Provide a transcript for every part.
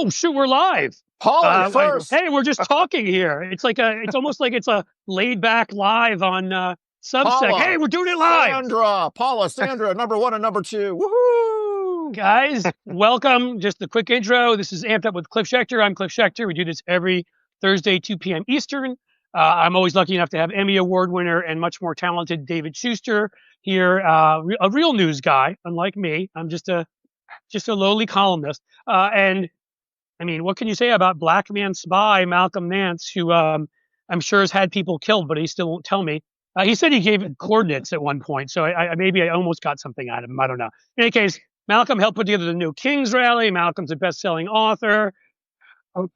Oh, shoot, we're live. Paulie first. Hey, we're just talking here. It's almost like it's a laid back live on Substack. Hey, we're doing it live. Sandra, number one and number two. Woohoo! Guys, welcome. Just a quick intro. This is Amped Up with Cliff Schechter. I'm Cliff Schechter. We do this every Thursday, 2 p.m. Eastern. I'm always lucky enough to have Emmy Award winner and much more talented David Schuster here, a real news guy, unlike me. I'm just a lowly columnist. And I mean, what can you say about black man spy Malcolm Nance, who I'm sure has had people killed, but he still won't tell me. He said he gave coordinates at one point, so maybe I almost got something out of him. I don't know. In any case, Malcolm helped put together the New Kings rally. Malcolm's a best-selling author.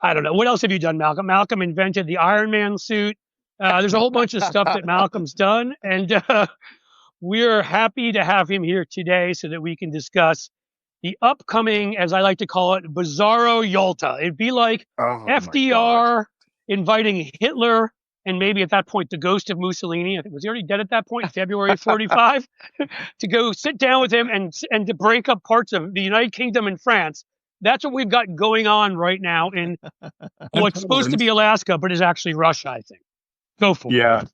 I don't know. What else have you done, Malcolm? Malcolm invented the Iron Man suit. There's a whole bunch of stuff that Malcolm's done, and we're happy to have him here today so that we can discuss the upcoming, as I like to call it, Bizarro Yalta. It'd be like FDR inviting Hitler and maybe at that point the ghost of Mussolini, I think was he already dead at that point, February 45, to go sit down with him and to break up parts of the United Kingdom and France. That's what we've got going on right now in what's supposed to be Alaska, but is actually Russia, I think. Go for it. Yeah.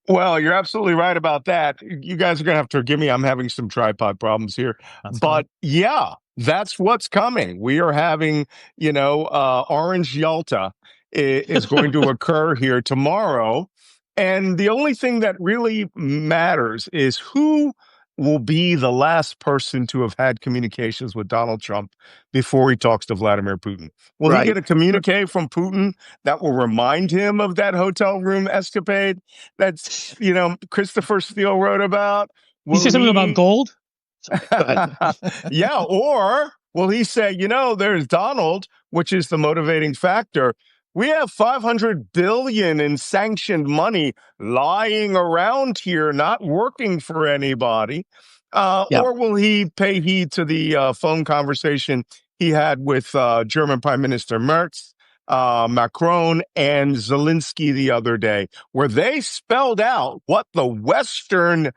Well, you're absolutely right about that. You guys are going to have to forgive me. I'm having some tripod problems here. But yeah, that's what's coming. We are having, Orange Yalta is going to occur here tomorrow. And the only thing that really matters is who will be the last person to have had communications with Donald Trump before he talks to Vladimir Putin. Will he get a communique from Putin that will remind him of that hotel room escapade that's, Christopher Steele wrote about? He said something about gold? Yeah, or will he say, there's Donald, which is the motivating factor. We have $500 billion in sanctioned money lying around here, not working for anybody. Or will he pay heed to the phone conversation he had with German Prime Minister Merz, Macron, and Zelensky the other day, where they spelled out what the Western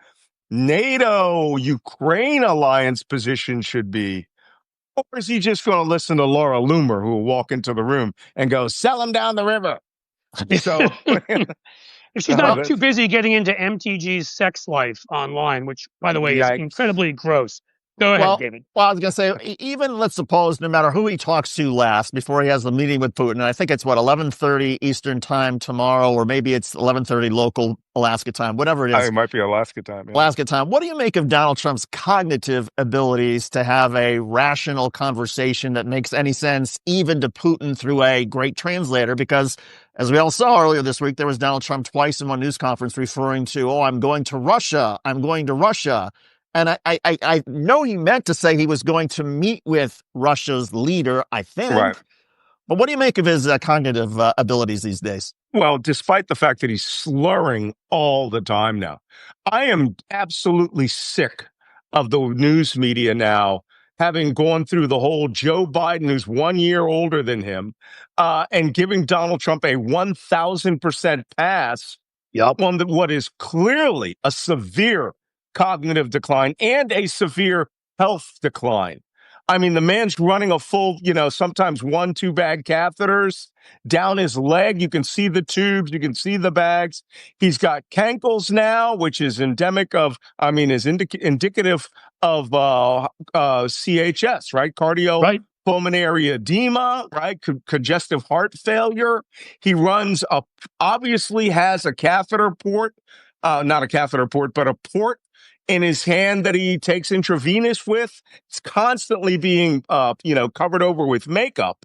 NATO-Ukraine alliance position should be? Or is he just going to listen to Laura Loomer, who will walk into the room and go, sell him down the river? So, if she's not too busy getting into MTG's sex life online, which, by the way, is incredibly gross. Go ahead, David. Well, I was going to say, even let's suppose no matter who he talks to last before he has the meeting with Putin, and I think it's 11:30 Eastern time tomorrow, or maybe it's 11:30 local Alaska time, whatever it is. It might be Alaska time. Yeah. Alaska time. What do you make of Donald Trump's cognitive abilities to have a rational conversation that makes any sense, even to Putin through a great translator? Because as we all saw earlier this week, there was Donald Trump twice in one news conference referring to, I'm going to Russia. I'm going to Russia. And I know he meant to say he was going to meet with Russia's leader, I think. Right. But what do you make of his cognitive abilities these days? Well, despite the fact that he's slurring all the time now, I am absolutely sick of the news media now, having gone through the whole Joe Biden, who's 1 year older than him, and giving Donald Trump a 1,000% pass on what is clearly a severe cognitive decline and a severe health decline. I mean, the man's running a full, sometimes 1-2 bag catheters down his leg. You can see the tubes. You can see the bags. He's got cankles now, which is indicative of CHS, right? Cardiopulmonary edema, right? Congestive heart failure. He obviously has a catheter port, not a catheter port, but a port in his hand that he takes intravenous with. It's constantly being, covered over with makeup.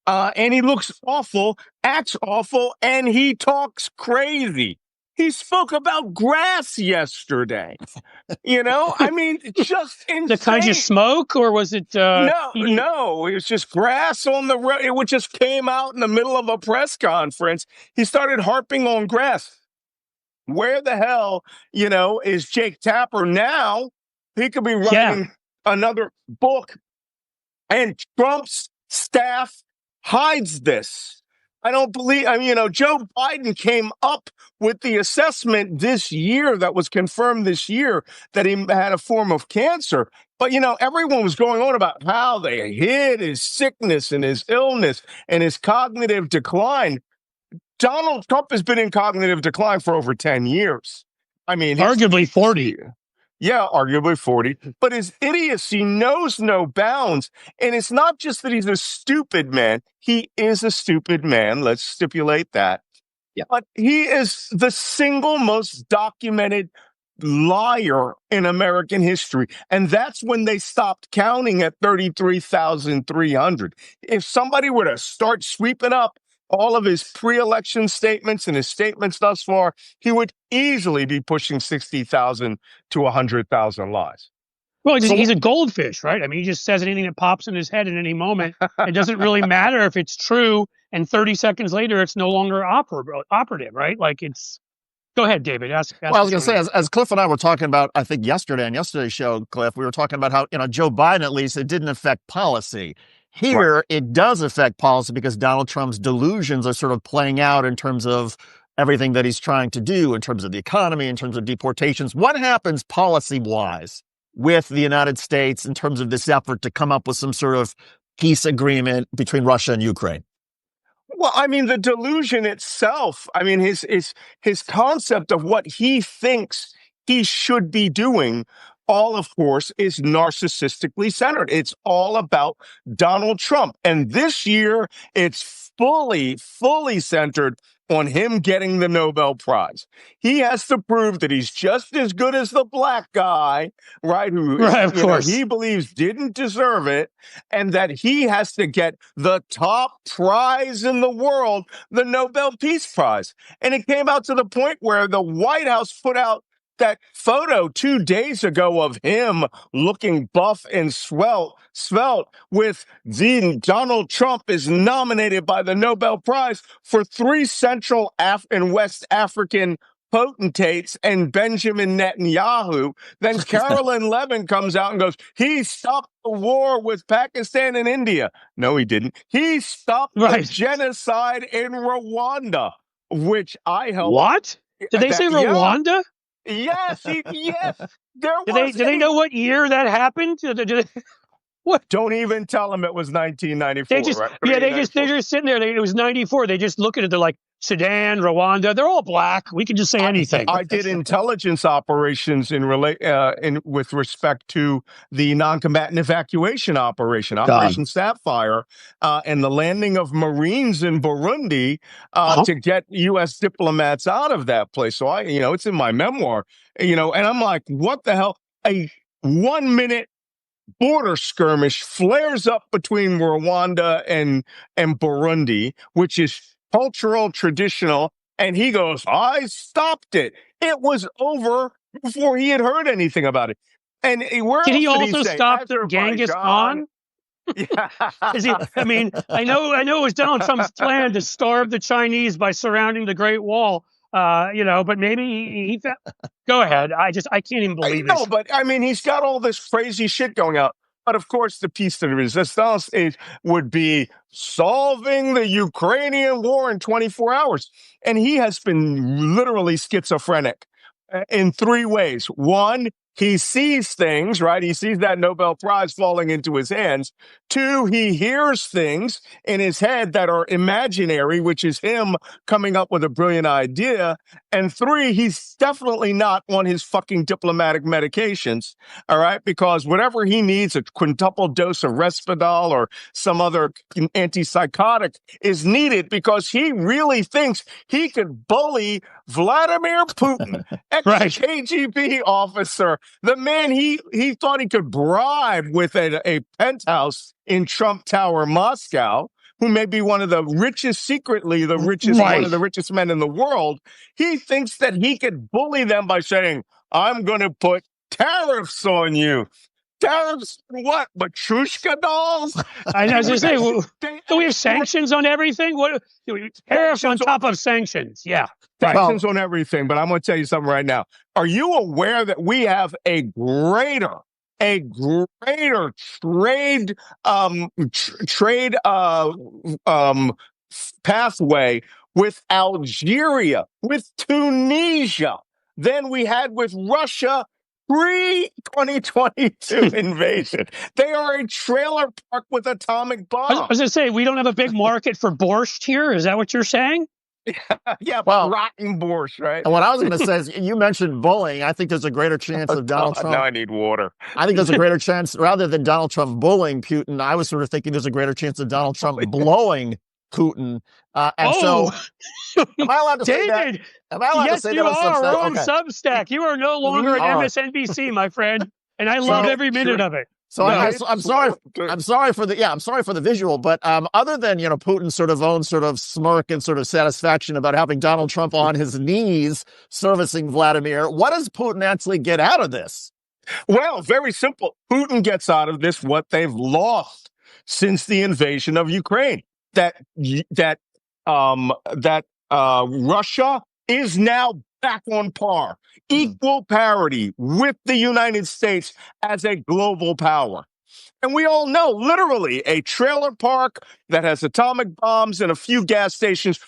And he looks awful, acts awful, and he talks crazy. He spoke about grass yesterday. I mean, just insane. The kind you smoke, or was it? No, it was just grass on the road. It just came out in the middle of a press conference. He started harping on grass. Where the hell, is Jake Tapper now? He could be writing another book. And Trump's staff hides this. I don't believe, Joe Biden came up with the assessment this year that was confirmed this year that he had a form of cancer. But, everyone was going on about how they hid his sickness and his illness and his cognitive decline. Donald Trump has been in cognitive decline for over 10 years. I mean, arguably 40. Yeah, arguably 40. But his idiocy knows no bounds. And it's not just that he's a stupid man. He is a stupid man. Let's stipulate that. Yeah. But he is the single most documented liar in American history. And that's when they stopped counting at 33,300. If somebody were to start sweeping up all of his pre-election statements and his statements thus far, he would easily be pushing 60,000 to 100,000 lies. Well, he's a goldfish, right? I mean, he just says anything that pops in his head at any moment. It doesn't really matter if it's true, and 30 seconds later, it's no longer operative, right? Like it's. Go ahead, David. Ask well, I was going to say, as Cliff and I were talking about, I think yesterday on yesterday's show, Cliff, we were talking about how, Joe Biden, at least, it didn't affect policy. Here, right. It does affect policy because Donald Trump's delusions are sort of playing out in terms of everything that he's trying to do, in terms of the economy, in terms of deportations. What happens policy-wise with the United States in terms of this effort to come up with some sort of peace agreement between Russia and Ukraine? Well, I mean, the delusion itself, I mean, his concept of what he thinks he should be doing, all, of course, is narcissistically centered. It's all about Donald Trump. And this year, it's fully centered on him getting the Nobel Prize. He has to prove that he's just as good as the black guy, right? Who, of course, he believes didn't deserve it, and that he has to get the top prize in the world, the Nobel Peace Prize. And it came out to the point where the White House put out that photo 2 days ago of him looking buff and svelte with Donald Trump is nominated by the Nobel Prize for 3 Central and West African potentates and Benjamin Netanyahu. Then Carolyn Levin comes out and goes, he stopped the war with Pakistan and India. No, he didn't. He stopped the genocide in Rwanda, which I helped. What? Did they say Rwanda? Yeah. Yes, yes. Did they know what year that happened? What? Don't even tell them it was 1994. They're just sitting there. It was 94. They just look at it. They're like, Sudan, Rwanda, they're all black. We can just say anything. I did intelligence operations with respect to the non-combatant evacuation Operation Sapphire, and the landing of Marines in Burundi to get U.S. diplomats out of that place. So it's in my memoir, and I'm like, what the hell? A 1-minute border skirmish flares up between Rwanda and Burundi, which is cultural, traditional, and he goes, I stopped it. It was over before he had heard anything about it. And did he also stop the Genghis Khan? Yeah. I know it was Donald Trump's plan to starve the Chinese by surrounding the Great Wall. But maybe he go ahead. I can't even believe it. No, but he's got all this crazy shit going out. But of course, the piece de resistance would be solving the Ukrainian war in 24 hours. And he has been literally schizophrenic in 3 ways. One, he sees things, right? He sees that Nobel Prize falling into his hands. 2, he hears things in his head that are imaginary, which is him coming up with a brilliant idea. And 3, he's definitely not on his fucking diplomatic medications, all right? Because whatever he needs, a quintuple dose of Risperdal or some other antipsychotic is needed because he really thinks he could bully Vladimir Putin, ex-KGB officer, the man he thought he could bribe with a penthouse in Trump Tower, Moscow, who may be one of the richest, secretly the richest, one of the richest men in the world. He thinks that he could bully them by saying, I'm going to put tariffs on you. Tariffs on what? Matryoshka dolls? I was going to say, do we have sanctions on everything? What tariffs on top of sanctions? Yeah. Sanctions on everything. But I'm going to tell you something right now. Are you aware that we have a greater trade pathway with Algeria, with Tunisia, than we had with Russia pre-2022 invasion. They are a trailer park with atomic I bombs. was going to say, we don't have a big market for borscht here. Is that what you're saying? Yeah, Well, rotten borscht, right? And what I was going to say is, you mentioned bullying. I think there's a greater chance of Donald Trump. Now I need water. I think there's a greater chance, rather than Donald Trump bullying Putin, I was sort of thinking there's a greater chance of Donald Trump blowing Putin. So, am I allowed to say that? David, Am I allowed yes, to say you that on are Substack? on Substack. You are no longer at All right. MSNBC, my friend, and I love every minute of it. So I'm sorry. I'm sorry for the visual, but other than Putin's sort of own sort of smirk and sort of satisfaction about having Donald Trump on his knees servicing Vladimir, what does Putin actually get out of this? Well, very simple. Putin gets out of this what they've lost since the invasion of Ukraine. That Russia is now back on par, equal parity with the United States as a global power. And we all know, literally, a trailer park that has atomic bombs and a few gas stations,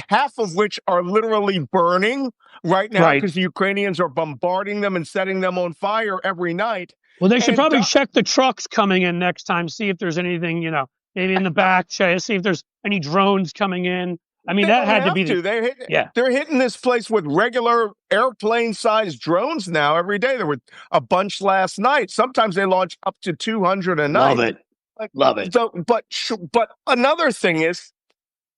half of which are literally burning right now because the Ukrainians are bombarding them and setting them on fire every night. Well, they should probably check the trucks coming in next time, see if there's anything, maybe in the back, see if there's any drones coming in. I mean, that had to be. They're hitting this place with regular airplane-sized drones now every day. There were a bunch last night. Sometimes they launch up to 200 a night. Love it. So, but another thing is,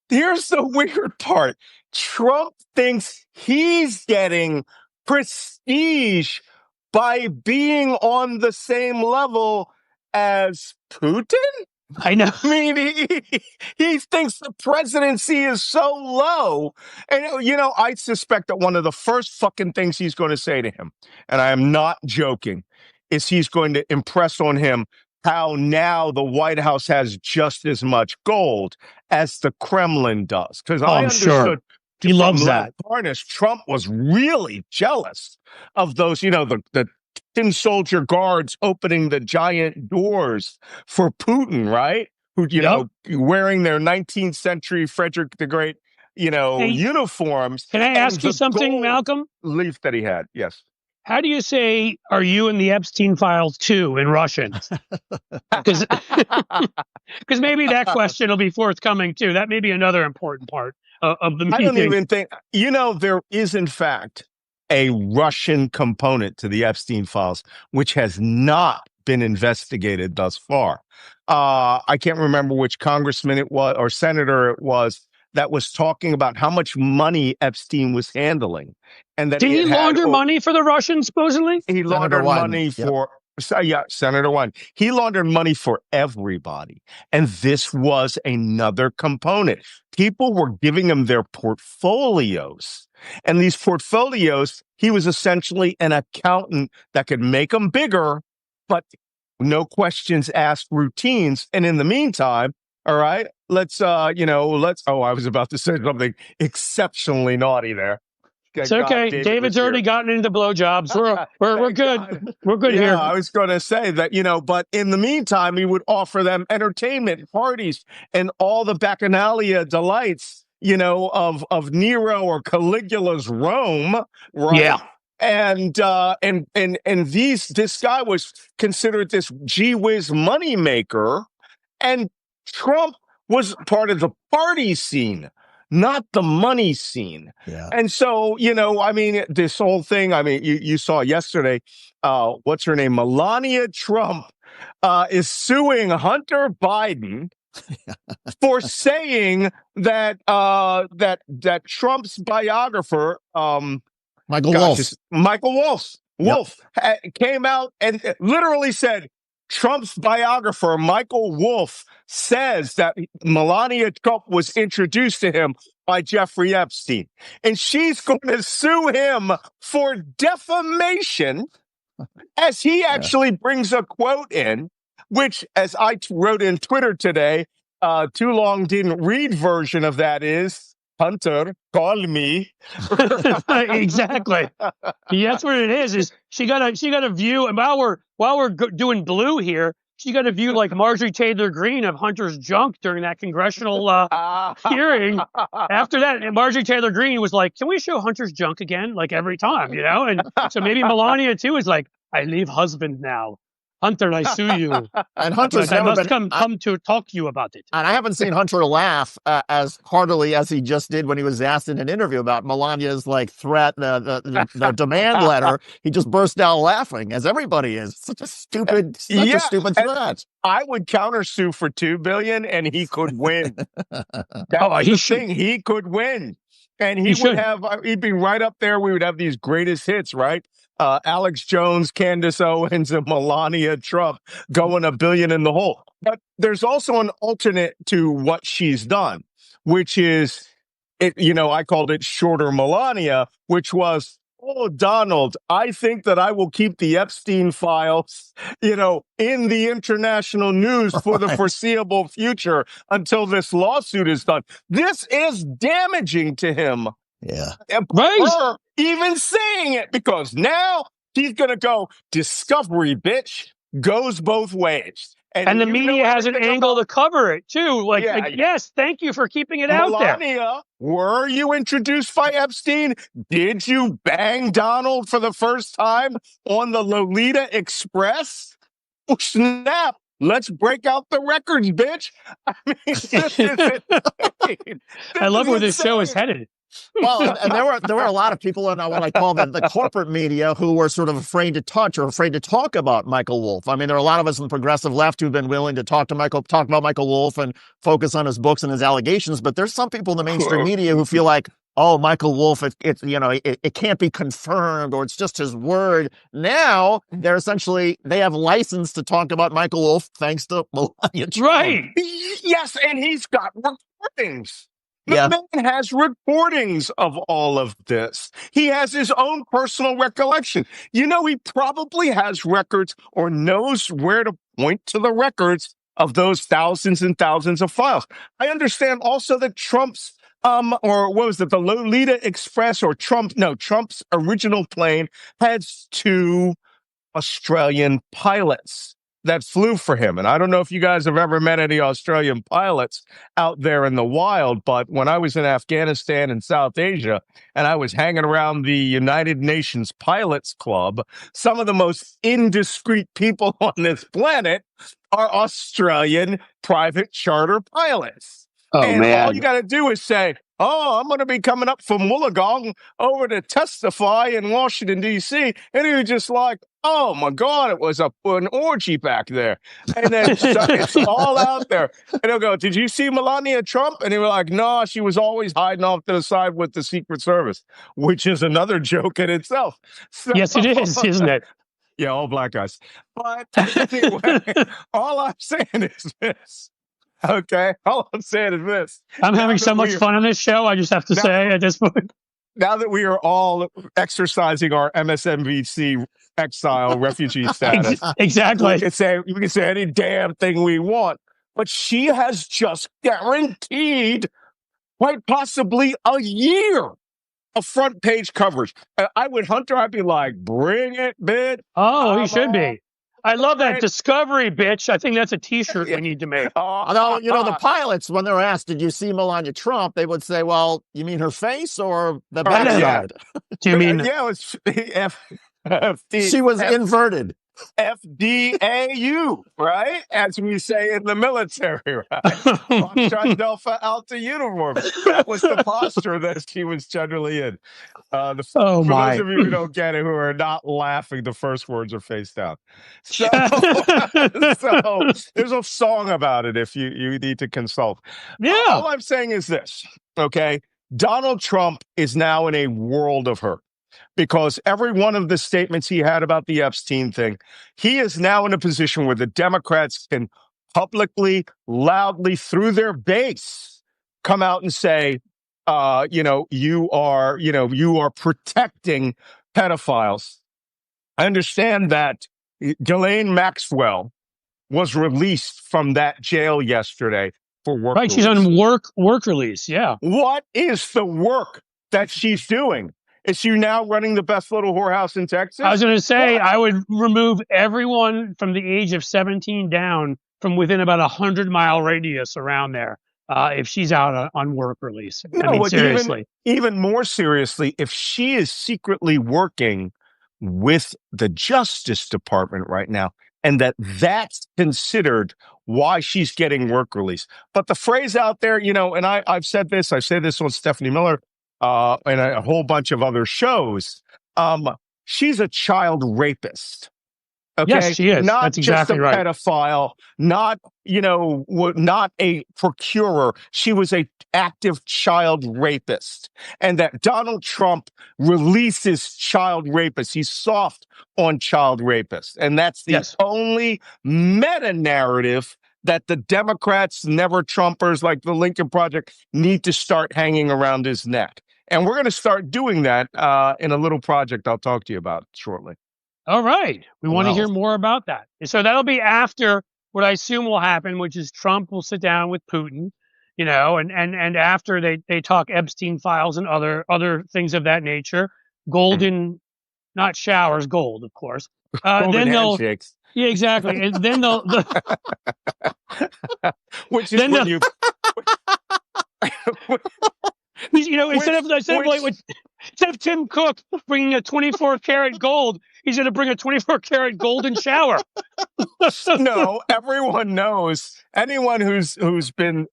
here's the weird part. Trump thinks he's getting prestige by being on the same level as Putin. I know. I mean, he thinks the presidency is so low. And, I suspect that one of the first fucking things he's going to say to him, and I am not joking, is he's going to impress on him how now the White House has just as much gold as the Kremlin does. Because I understood he loves that. Trump was really jealous of those, the tin soldier guards opening the giant doors for Putin, right? Who, wearing their 19th century Frederick the Great, uniforms. Can I ask you something, Malcolm? Leaf that he had, yes. How do you say, "Are you in the Epstein files too" in Russian? Because maybe that question will be forthcoming too. That may be another important part of the meeting. I don't even think, there is in fact a Russian component to the Epstein files, which has not been investigated thus far. I can't remember which congressman it was or senator it was that was talking about how much money Epstein was handling. And that did he launder money for the Russians, supposedly? He laundered money for... Senator One. He laundered money for everybody. And this was another component. People were giving him their portfolios. And these portfolios, he was essentially an accountant that could make them bigger, but no questions asked routines. And in the meantime, all right, I was about to say something exceptionally naughty there. It's okay. David's already gotten into blowjobs. We're good. We're good here. I was going to say that, but in the meantime, he would offer them entertainment parties and all the bacchanalia delights, of Nero or Caligula's Rome, right? Yeah. And this guy was considered this gee whiz money maker, and Trump was part of the party scene, not the money scene. Yeah. And so, this whole thing, you saw yesterday, what's her name? Melania Trump is suing Hunter Biden for saying that Trump's biographer, Michael Wolff came out and literally said, Trump's biographer, Michael Wolff, says that Melania Trump was introduced to him by Jeffrey Epstein. And she's going to sue him for defamation as he actually brings a quote in, which, as I wrote in Twitter today, too long didn't read version of that is, Hunter, call me. Exactly. That's what it is she got a view. And while we're doing blue here, she got a view like Marjorie Taylor Greene of Hunter's junk during that congressional hearing. After that, and Marjorie Taylor Greene was like, "Can we show Hunter's junk again, like every time, you know?" And so maybe Melania too is like, "I leave husband now, Hunter, I sue you, And Hunter's but I never must been. come to talk to you about it." And I haven't seen Hunter laugh as heartily as he just did when he was asked in an interview about Melania's like threat, the demand letter. He just burst out laughing, as everybody is. Such a stupid threat. I would countersue for $2 billion, and he could win. He could win, and he'd be right up there. We would have these greatest hits, right? Alex Jones, Candace Owens, and Melania Trump going $1 billion in the hole. But there's also an alternate to what she's done, which is, I called it shorter Melania, which was, "Oh, Donald, I think that I will keep the Epstein files, in the international news for the foreseeable future until this lawsuit is done." This is damaging to him. Yeah. Right. Even saying it, because now he's going to go, "Discovery, bitch," goes both ways. And the media has an angle to cover it too. Yes, thank you for keeping it out there. Melania, were you introduced by Epstein? Did you bang Donald for the first time on the Lolita Express? Oh, snap. Let's break out the records, bitch. I mean, this is insane. I love where this show is headed. Well, and there were a lot of people in what I call the corporate media who were sort of afraid to touch or afraid to talk about Michael Wolff. I mean, there are a lot of us in the progressive left who've been willing to talk about Michael Wolff and focus on his books and his allegations. But there's some people in the mainstream media who feel like, "Oh, Michael Wolff, it can't be confirmed, or it's just his word." Now they have license to talk about Michael Wolff thanks to Melania Trump. Right. Yes, and he's got recordings. The man has recordings of all of this. He has his own personal recollection. He probably has records or knows where to point to the records of those thousands and thousands of files. I understand also that Trump's the Lolita Express Trump's original plane had 2 Australian pilots that flew for him. And I don't know if you guys have ever met any Australian pilots out there in the wild, but when I was in Afghanistan and South Asia, and I was hanging around the United Nations Pilots Club, some of the most indiscreet people on this planet are Australian private charter pilots. Oh, and man. All you got to do is say, "Oh, I'm going to be coming up from Wollongong over to testify in Washington, D.C. And he was just like, "Oh, my God, it was an orgy back there." And then it's all out there. And he'll go, "Did you see Melania Trump?" And he was like, "No, she was always hiding off to the side with the Secret Service," which is another joke in itself. So, yes, it is, isn't it? Yeah, all black guys. But anyway, all I'm saying is this. Okay, all I'm saying is this. I'm having so much fun on this show, I just have to say at this point. Now that we are all exercising our MSNBC exile refugee status. Exactly. We can say any damn thing we want. But she has just guaranteed quite possibly a year of front page coverage. I'd be like, "Bring it, bitch." Oh, he should be. I love that Discovery, bitch. I think that's a T-shirt we need to make. Although, the pilots, when they're asked, "Did you see Melania Trump?" they would say, "Well, you mean her face or the backside?" Do you mean? Yeah, it was she was inverted. FDAU, right? As we say in the military, right? Foxtrot Delta Alta uniform. That was the posture that she was generally in. For those of you who don't get it, who are not laughing, the first words are face down. So, so there's a song about it if you need to consult. Yeah. All I'm saying is this, okay? Donald Trump is now in a world of hurt. Because every one of the statements he had about the Epstein thing, he is now in a position where the Democrats can publicly, loudly, through their base, come out and say, you are protecting pedophiles. I understand that Ghislaine Maxwell was released from that jail yesterday for work. Right, she's on work release, yeah. What is the work that she's doing? Is she now running the best little whorehouse in Texas? I was going to say, I would remove everyone from the age of 17 down from within about 100-mile radius around there if she's out on work release. No, I mean, but seriously. even more seriously, if she is secretly working with the Justice Department right now, and that's considered why she's getting work release. But the phrase out there, and I've said this on Stephanie Miller and a whole bunch of other shows. She's a child rapist. Okay. Yes, she is. Not That's exactly just a right. pedophile, not a procurer. She was a active child rapist. And that Donald Trump releases child rapists. He's soft on child rapists. And that's the only meta narrative that the Democrats, never Trumpers like the Lincoln Project, need to start hanging around his neck. And we're going to start doing that in a little project I'll talk to you about shortly. All right. We want to hear more about that. So that'll be after what I assume will happen, which is Trump will sit down with Putin, and after they talk Epstein files and other things of that nature. Golden, not showers, gold, of course. Golden handshakes. Yeah, exactly. And then they'll which is when you instead of Tim Cook bringing a 24-karat gold, he's going to bring a 24-karat golden shower. No, everyone knows. Anyone who's been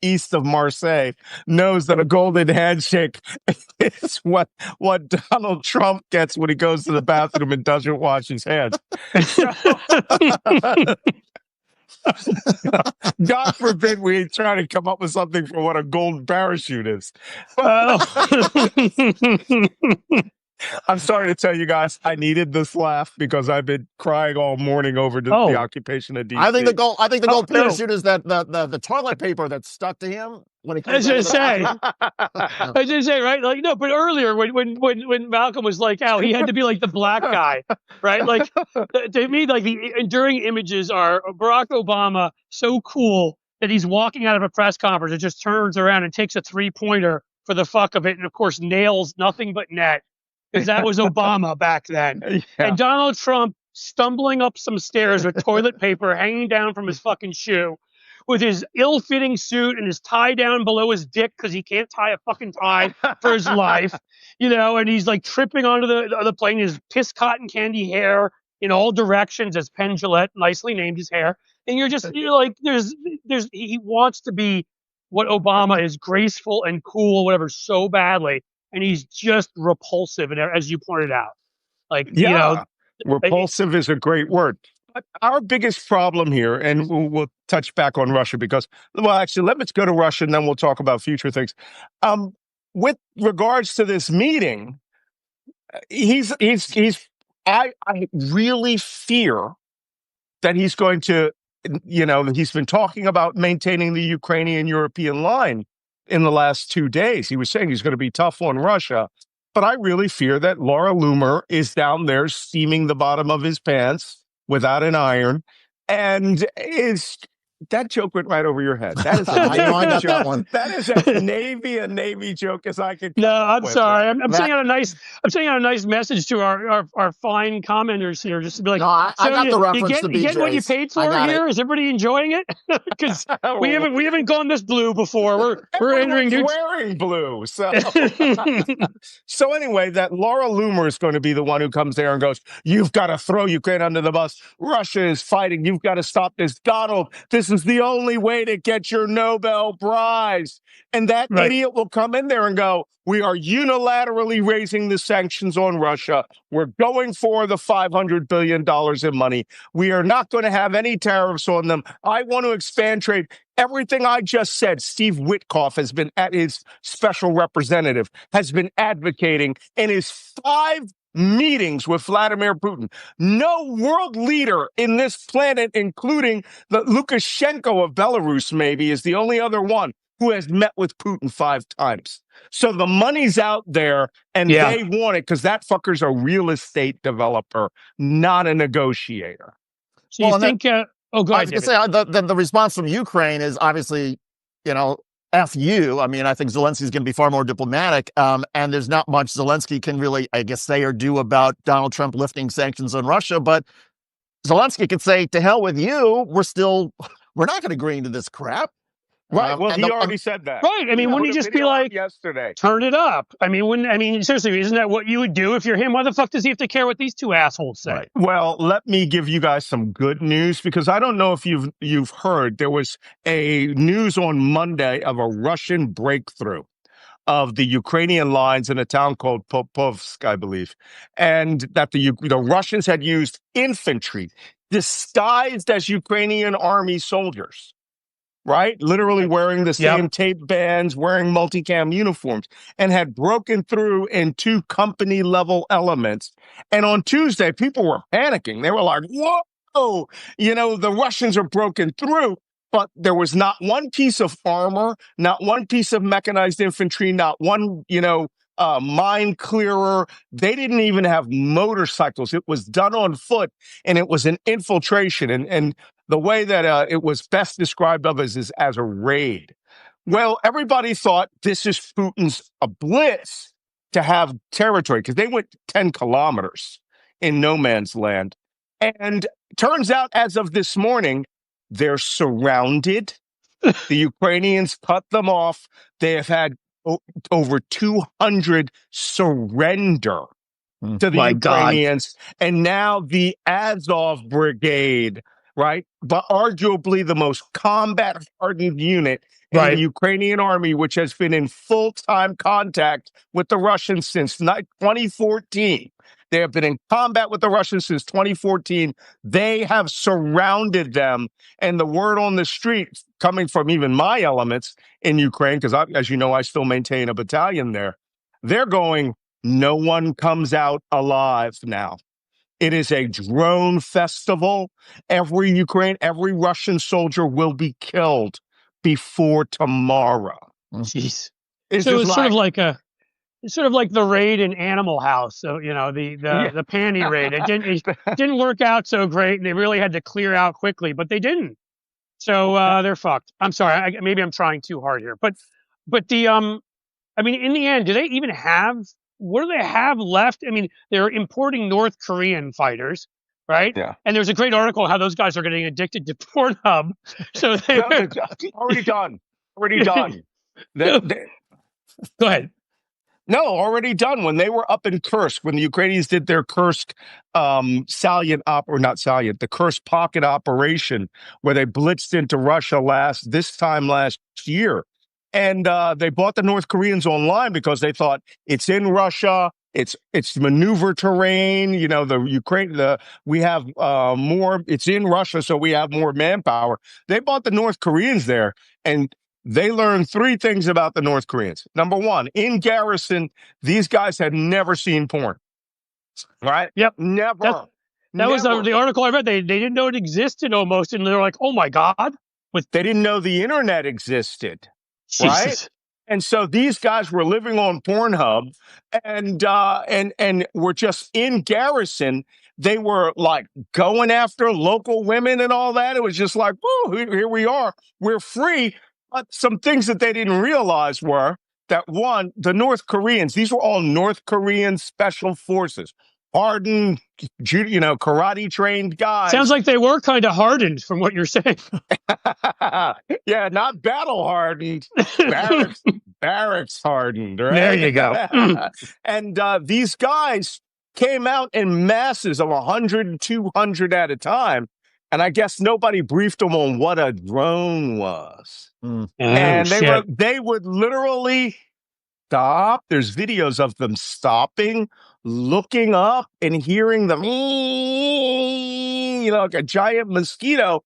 east of Marseille knows that a golden handshake is what Donald Trump gets when he goes to the bathroom and doesn't wash his hands. God forbid we try to come up with something for what a gold parachute is. I'm sorry to tell you guys, I needed this laugh because I've been crying all morning over the occupation of DC. I think the gold parachute is that the toilet paper that's stuck to him when he comes. I was going to say, right? Like, no, but earlier when Malcolm was like, "Oh, he had to be like the black guy," right? Like, to me, like the enduring images are Barack Obama so cool that he's walking out of a press conference and just turns around and takes a 3-pointer for the fuck of it, and of course nails nothing but net. Because that was Obama back then. Yeah. And Donald Trump stumbling up some stairs with toilet paper hanging down from his fucking shoe with his ill-fitting suit and his tie down below his dick because he can't tie a fucking tie for his life, and he's like tripping onto the plane, his piss cotton candy hair in all directions, as Penn Jillette nicely named his hair. And you're like, he wants to be what Obama is, graceful and cool, whatever, so badly. And he's just repulsive, and as you pointed out, repulsive is a great word. But our biggest problem here, and we'll touch back on Russia because, actually, let's go to Russia and then we'll talk about future things. With regards to this meeting, I really fear that he's going to, he's been talking about maintaining the Ukrainian-European line. In the last 2 days, he was saying he's going to be tough on Russia. But I really fear that Laura Loomer is down there steaming the bottom of his pants without an iron. And that joke went right over your head. That is a joke. One. That is a Navy joke as I could. No, I'm sorry. I'm sending out a nice message to our fine commenters here, just to be like, no, I got the reference to BJ's. You get what you paid for here? Is everybody enjoying it? Because we haven't gone this blue before. We're entering wearing blue. So so anyway, that Laura Loomer is going to be the one who comes there and goes, "You've got to throw Ukraine under the bus. Russia is fighting. You've got to stop this. Donald, this is the only way to get your Nobel Prize." And that idiot will come in there and go, "We are unilaterally raising the sanctions on Russia. We're going for the $500 billion in money. We are not going to have any tariffs on them. I want to expand trade." Everything I just said, Steve Witkoff has been at his special representative, has been advocating in his 5 meetings with Vladimir Putin. No world leader in this planet, including the Lukashenko of Belarus, maybe, is the only other one who has met with Putin 5 times. So the money's out there, and they want it because that fucker's a real estate developer, not a negotiator. So you think... go ahead, I was going to say, the response from Ukraine is obviously, F you. I mean, I think Zelensky's going to be far more diplomatic. And there's not much Zelensky can really, I guess, say or do about Donald Trump lifting sanctions on Russia. But Zelensky could say, to hell with you. We're not going to agree to this crap. Right. Well, he already said that. Right. I mean, wouldn't he just be like, yesterday, turn it up? I mean, seriously, isn't that what you would do if you're him? Why the fuck does he have to care what these two assholes say? Right. Well, let me give you guys some good news, because I don't know if you've heard, there was a news on Monday of a Russian breakthrough of the Ukrainian lines in a town called Popovsk, I believe, and that the Russians had used infantry disguised as Ukrainian army soldiers. Right? Literally wearing the same tape bands, wearing multicam uniforms, and had broken through in 2 company level elements. And on Tuesday, people were panicking. They were like, whoa, the Russians are broken through. But there was not one piece of armor, not one piece of mechanized infantry, not one, mine clearer. They didn't even have motorcycles. It was done on foot, and it was an infiltration. And the way that it was best described is as a raid. Well, everybody thought this is Putin's a blitz to have territory, because they went 10 kilometers in no man's land. And turns out, as of this morning, they're surrounded. The Ukrainians cut them off. They have had over 200 surrender to the Ukrainians. God. And now the Azov Brigade, right? But arguably the most combat-hardened unit in the Ukrainian army, which has been in full-time contact with the Russians since 2014. They have been in combat with the Russians since 2014. They have surrounded them. And the word on the street, coming from even my elements in Ukraine, because as you know, I still maintain a battalion there, they're going, no one comes out alive now. It is a drone festival. Every Russian soldier will be killed before tomorrow. Jeez. So it's sort of like the raid in Animal House. So, the panty raid. It didn't work out so great, and they really had to clear out quickly, but they didn't. So they're fucked. I'm sorry. Maybe I'm trying too hard here, but in the end, do they even have? What do they have left? I mean, they're importing North Korean fighters, right? Yeah. And there's a great article on how those guys are getting addicted to Pornhub. So they're already done. Already done. Go ahead. No, already done. When they were up in Kursk, when the Ukrainians did their Kursk the Kursk pocket operation, where they blitzed into Russia this time last year. And they bought the North Koreans online because they thought it's in Russia. It's maneuver terrain. We have more. It's in Russia, so we have more manpower. They bought the North Koreans there, and they learned 3 things about the North Koreans. Number 1, in garrison, these guys had never seen porn. Right? Yep. Never. That was the article I read. They didn't know it existed almost, and they're like, "Oh my god!" They didn't know the internet existed. Jesus. Right? And so these guys were living on Pornhub, and were just in garrison. They were like going after local women and all that. It was just like, oh, here we are. We're free. But some things that they didn't realize were that, one, the North Koreans, these were all North Korean special forces, hardened, karate trained guys. Sounds like they were kind of hardened from what you're saying. Yeah, not battle hardened, barracks hardened. Right? There you go. And these guys came out in masses of 100 and 200 at a time. And I guess nobody briefed them on what a drone was. And they would literally stop. There's videos of them stopping, looking up, and hearing them, like a giant mosquito,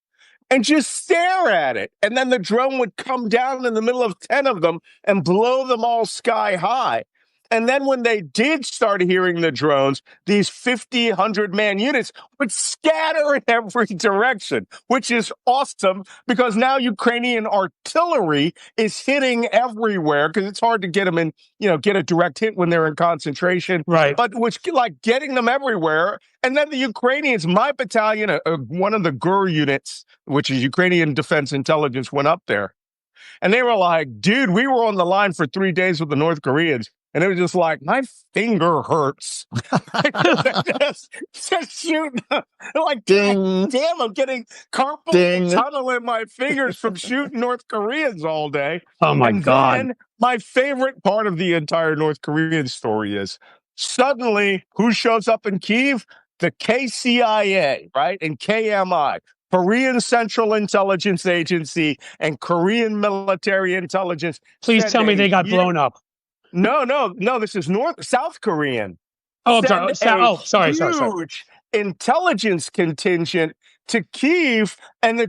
and just stare at it. And then the drone would come down in the middle of 10 of them and blow them all sky high. And then when they did start hearing the drones, these 50, 100-man units would scatter in every direction, which is awesome, because now Ukrainian artillery is hitting everywhere, because it's hard to get them in, get a direct hit when they're in concentration. Right. But getting them everywhere. And then the Ukrainians, my battalion, one of the GUR units, which is Ukrainian Defense Intelligence, went up there. And they were like, dude, we were on the line for 3 days with the North Koreans. And it was just like, my finger hurts. just shooting. Like, Ding. damn, I'm getting carpal Ding. tunnel in my fingers from shooting North Koreans all day. Oh my And God. then my favorite part of the entire North Korean story is suddenly who shows up in Kyiv? The KCIA, right? And KMI, Korean Central Intelligence Agency and Korean Military Intelligence. Please tell me they got blown up. No. This is South Korean. Oh, I'm sorry. Sorry. Huge intelligence contingent to Kyiv, and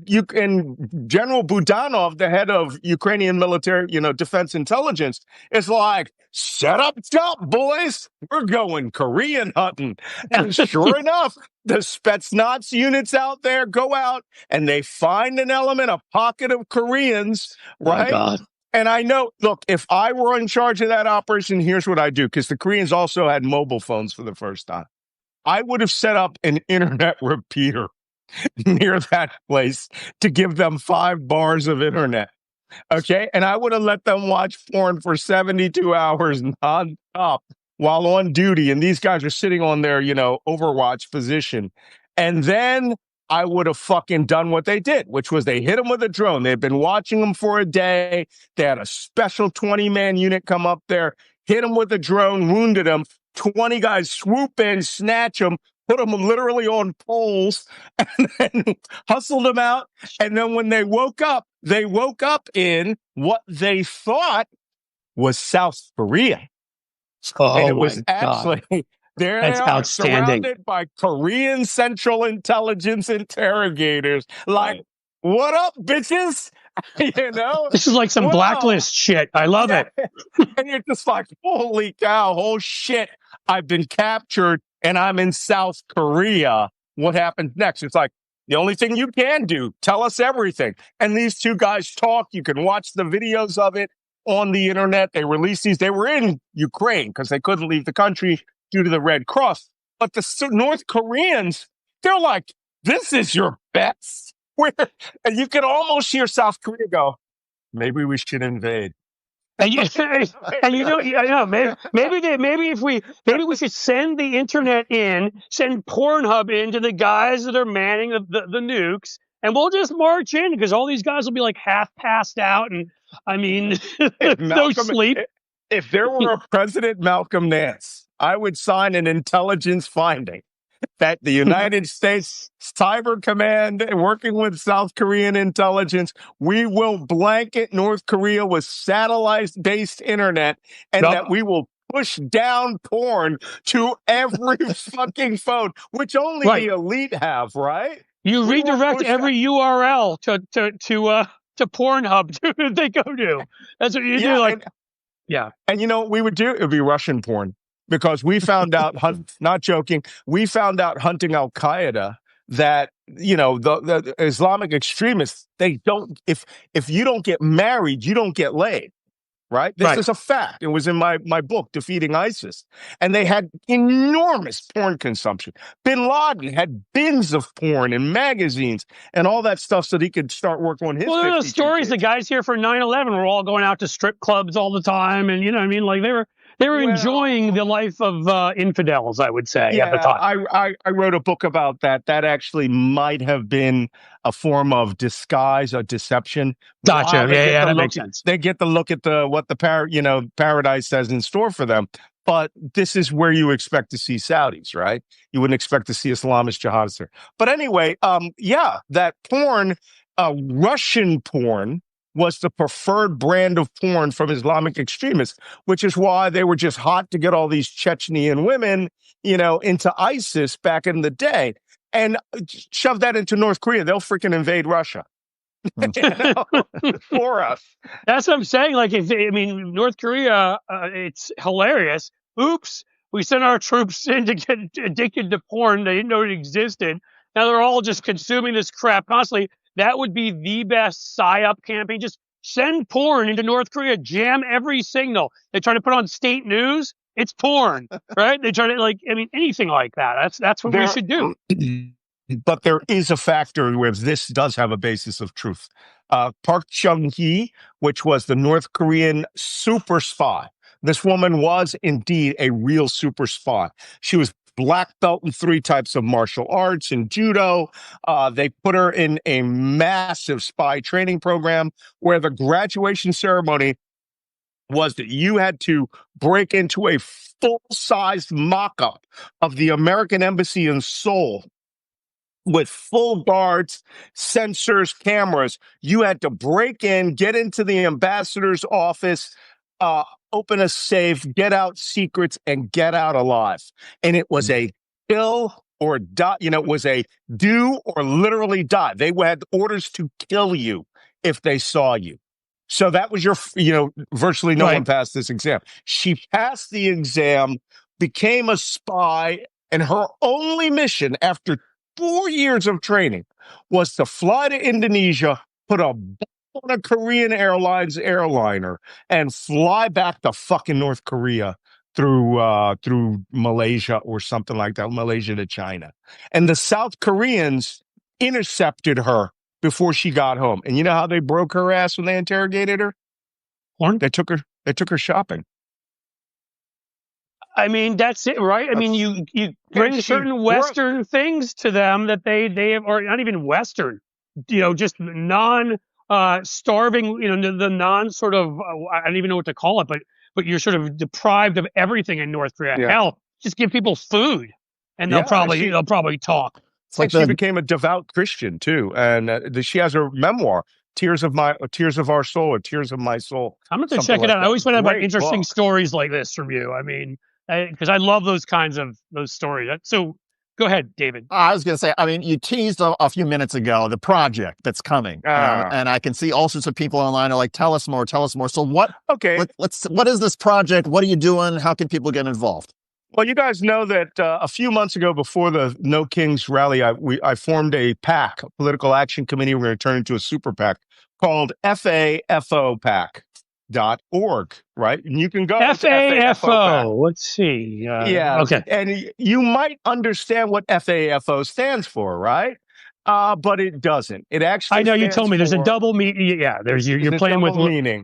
General Budanov, the head of Ukrainian military, defense intelligence, is like, set up shop, boys. We're going Korean hunting. And sure enough, the Spetsnaz units out there go out and they find an element, a pocket of Koreans, right? Oh, God. And I know, look, if I were in charge of that operation, here's what I do, because the Koreans also had mobile phones for the first time. I would have set up an internet repeater near that place to give them 5 bars of internet. Okay. And I would have let them watch porn for 72 hours non-stop while on duty. And these guys are sitting on their, Overwatch position. And then I would have fucking done what they did, which was they hit them with a drone. They'd been watching them for a day. They had a special 20-man unit come up there, hit them with a drone, wounded them. 20 guys swoop in, snatch them, put them literally on poles, and then hustled them out. And then when they woke up in what they thought was South Korea. Oh, and it was my actually, God. there That's they are, outstanding. surrounded by Korean Central Intelligence interrogators. Like, what up, bitches? This is like some blacklist shit. I love it. And you're just like, holy cow, oh shit, I've been captured and I'm in South Korea. What happens next? It's like, the only thing you can do, tell us everything. And these two guys talk. You can watch the videos of it on the internet. They released these. They were in Ukraine because they couldn't leave the country due to the Red Cross. But the North Koreans, they're like, this is your best. And you can almost hear South Korea go, maybe we should invade. And maybe we should send the internet send Pornhub into the guys that are manning the nukes, and we'll just march in because all these guys will be like half passed out, and I mean, no sleep. If there were a President Malcolm Nance, I would sign an intelligence finding that the United States Cyber Command, working with South Korean intelligence, we will blanket North Korea with satellite-based internet, and that we will push down porn to every fucking phone, which only the elite have, right? You redirect every URL to Pornhub they go to. That's what you do. And we would do, it would be Russian porn. Because we found out, not joking, we found out hunting Al Qaeda that, the Islamic extremists, they don't, if you don't get married, you don't get laid, right? This is a fact. It was in my book, Defeating ISIS. And they had enormous porn consumption. Bin Laden had bins of porn and magazines and all that stuff so that he could start working on his. Well, there are stories the guys here for 9/11 were all going out to strip clubs all the time. And, like they were enjoying the life of infidels, I would say, at the time. I wrote a book about that. That actually might have been a form of disguise or deception. Gotcha. Yeah, that makes sense. They get to look at what the paradise has in store for them. But this is where you expect to see Saudis, right? You wouldn't expect to see Islamist jihadists there. But anyway, that porn, Russian porn, was the preferred brand of porn from Islamic extremists, which is why they were just hot to get all these Chechenian women, into ISIS back in the day. And shove that into North Korea, they'll freaking invade Russia. For us. That's what I'm saying. Like, North Korea, it's hilarious. Oops, we sent our troops in to get addicted to porn. They didn't know it existed. Now they're all just consuming this crap constantly. That would be the best PSYOP campaign. Just send porn into North Korea, jam every signal. They try to put on state news, it's porn, right? They try to anything like that. That's what we should do. But there is a factor where this does have a basis of truth. Park Chung-hee, which was the North Korean super spy. This woman was indeed a real super spy. She was black belt in 3 types of martial arts and judo. They put her in a massive spy training program where the graduation ceremony was that you had to break into a full-sized mock-up of the American embassy in Seoul with full guards, sensors, cameras. You had to break in, get into the ambassador's office, open a safe, get out secrets, and get out alive. And it was a kill or die. It was a do or literally die. They had orders to kill you if they saw you. So that was virtually no one passed this exam. She passed the exam, became a spy, and her only mission after 4 years of training was to fly to Indonesia, put a bomb on a Korean Airlines airliner, and fly back to fucking North Korea through Malaysia or something like that, Malaysia to China. And the South Koreans intercepted her before she got home. And you know how they broke her ass when they interrogated her? They took her shopping. I mean, that's it, right? I mean, you bring certain Western things to them that they have, or not even Western, just starving, the non sort of, I don't even know what to call it, but you're sort of deprived of everything in North Korea. Yeah. Hell, just give people food and they'll probably talk. It's like she became a devout Christian too. And she has her memoir, Tears of Our Soul, or Tears of My Soul. I'm going to check it out. I always find out about interesting stories like this from you. I mean, because I love those kinds of those stories. So go ahead, David. I was going to say, I mean, you teased a few minutes ago the project that's coming, and I can see all sorts of people online are like, "Tell us more, tell us more." So what? Okay, what is this project? What are you doing? How can people get involved? Well, you guys know that a few months ago, before the No Kings rally, I formed a PAC, a political action committee. We're going to turn into a super PAC called FAFOPAC.org, right? And you can go FAFO. Let's see. Yeah. Okay. And you might understand what FAFO stands for, right? But it doesn't. It actually. I know you told me there's a double meaning. Yeah, you're playing with meaning.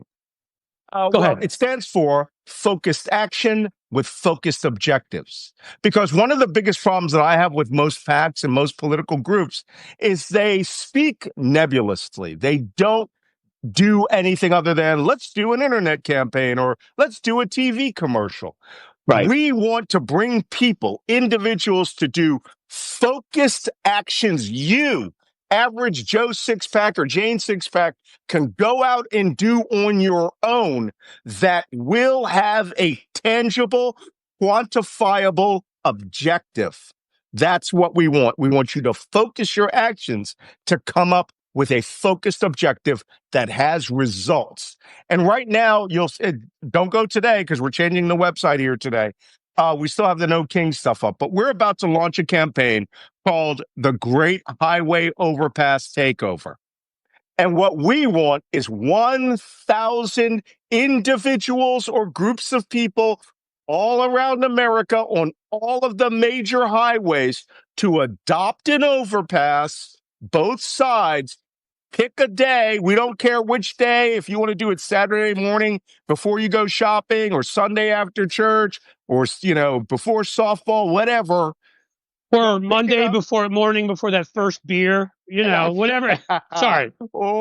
Go ahead. It stands for focused action with focused objectives. Because one of the biggest problems that I have with most PACs and most political groups is they speak nebulously. They don't do anything other than let's do an internet campaign or let's do a TV commercial. Right. We want to bring people, individuals, to do focused actions. You, average Joe Sixpack or Jane Sixpack, can go out and do on your own that will have a tangible, quantifiable objective. That's what we want. We want you to focus your actions to come up with a focused objective that has results. And right now, don't go today because we're changing the website here today. We still have the No King stuff up, but we're about to launch a campaign called the Great Highway Overpass Takeover. And what we want is 1,000 individuals or groups of people all around America on all of the major highways to adopt an overpass, both sides. Pick a day. We don't care which day. If you want to do it Saturday morning before you go shopping or Sunday after church or, before softball, whatever. Or Monday morning before that first beer, whatever. Sorry.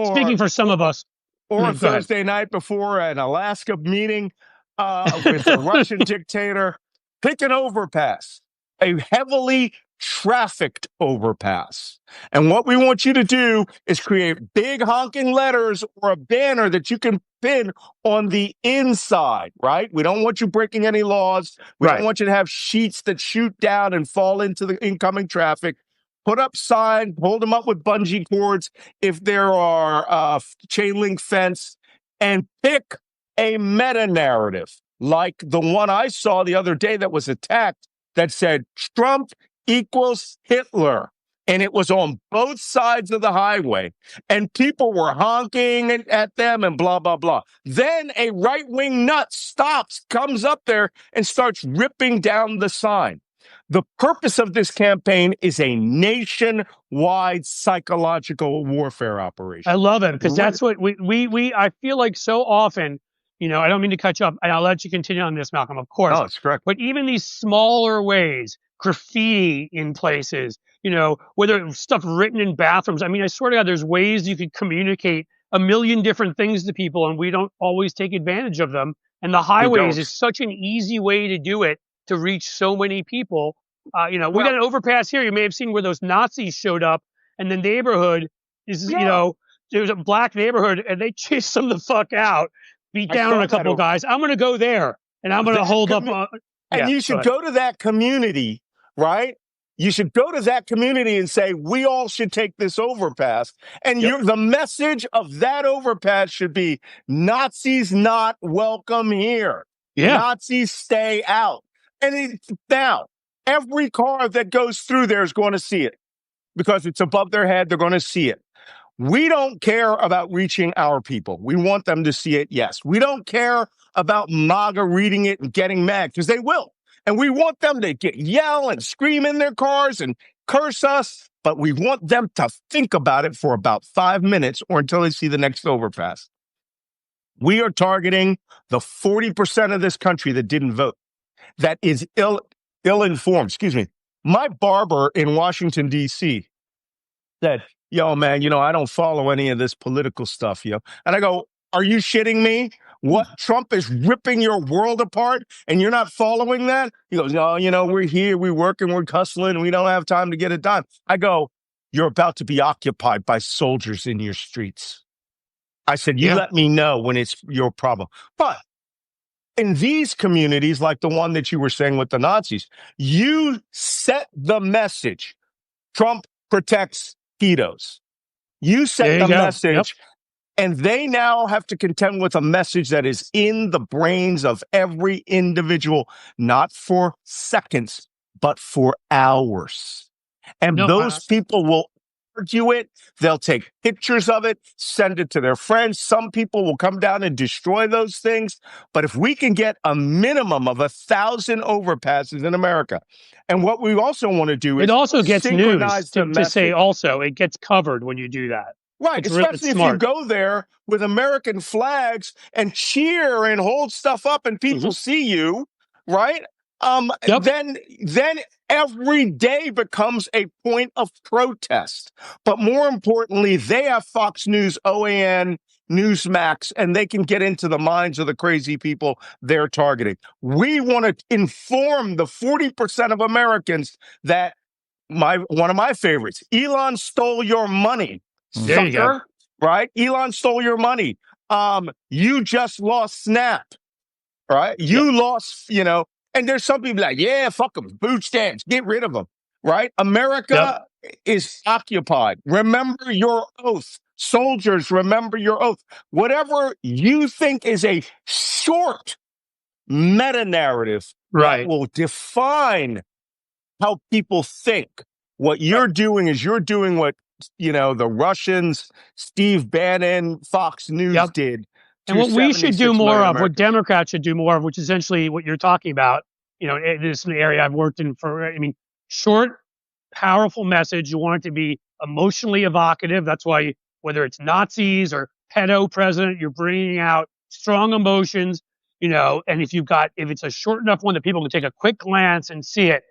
Speaking for some of us. Or Thursday night before an Alaska meeting with a Russian dictator. Pick an overpass, a heavily trafficked overpass. And what we want you to do is create big honking letters or a banner that you can pin on the inside, right? We don't want you breaking any laws. We don't want you to have sheets that shoot down and fall into the incoming traffic. Put up signs, hold them up with bungee cords if there are chain link fence, and pick a meta narrative like the one I saw the other day that was attacked that said Trump equals Hitler. And it was on both sides of the highway. And people were honking at them and blah, blah, blah. Then a right-wing nut stops, comes up there, and starts ripping down the sign. The purpose of this campaign is a nationwide psychological warfare operation. I love it because that's what I feel like so often, I don't mean to cut you up, and I'll let you continue on this, Malcolm, of course. Oh, it's correct. But even these smaller ways, graffiti in places, whether it's stuff written in bathrooms. I mean, I swear to God, there's ways you could communicate a million different things to people, and we don't always take advantage of them. And the highways is such an easy way to do it, to reach so many people. We got an overpass here. You may have seen where those Nazis showed up, and the neighborhood is, there's a black neighborhood, and they chased them the fuck out, beat down on a couple guys. I'm going to go there, and I'm going to hold up. And you should go to that community, right? You should go to that community and say, we all should take this overpass. And the message of that overpass should be, Nazis not welcome here. Yeah. Nazis stay out. And now, every car that goes through there is going to see it because it's above their head. They're going to see it. We don't care about reaching our people. We want them to see it, yes. We don't care about MAGA reading it and getting mad, because they will. And we want them to yell and scream in their cars and curse us, but we want them to think about it for about 5 minutes or until they see the next overpass. We are targeting the 40% of this country that didn't vote, that is ill-informed. Excuse me. My barber in Washington, D.C. said, yo, man, I don't follow any of this political stuff, And I go, are you shitting me? What? Trump is ripping your world apart and you're not following that? He goes, no, we're here, we're working, we're hustling, we don't have time to get it done. I go, you're about to be occupied by soldiers in your streets. I said, you let me know when it's your problem. But in these communities, like the one that you were saying with the Nazis, you set the message. Trump protects pedos. You set the message, and they now have to contend with a message that is in the brains of every individual, not for seconds, but for hours. And those people will argue it. They'll take pictures of it, send it to their friends. Some people will come down and destroy those things. But if we can get a minimum of 1,000 overpasses in America, and what we also want to do is it also gets news to say also it gets covered when you do that. Right, especially if you go there with American flags and cheer and hold stuff up and people see you, right? Then every day becomes a point of protest. But more importantly, they have Fox News, OAN, Newsmax, and they can get into the minds of the crazy people they're targeting. We want to inform the 40% of Americans that one of my favorites, Elon stole your money. There you go. Right? Elon stole your money. You just lost Snap. Right? You lost, and there's some people like, yeah, fuck them. Food stamps. Get rid of them. Right? America is occupied. Remember your oath. Soldiers, remember your oath. Whatever you think is a short meta-narrative that will define how people think. What you're doing is you're doing what the Russians, Steve Bannon, Fox News did. And what we should do more of, what Democrats should do more of, which is essentially what you're talking about, this is an area I've worked in short, powerful message. You want it to be emotionally evocative. That's why whether it's Nazis or pedo president, you're bringing out strong emotions, and if it's a short enough one that people can take a quick glance and see it,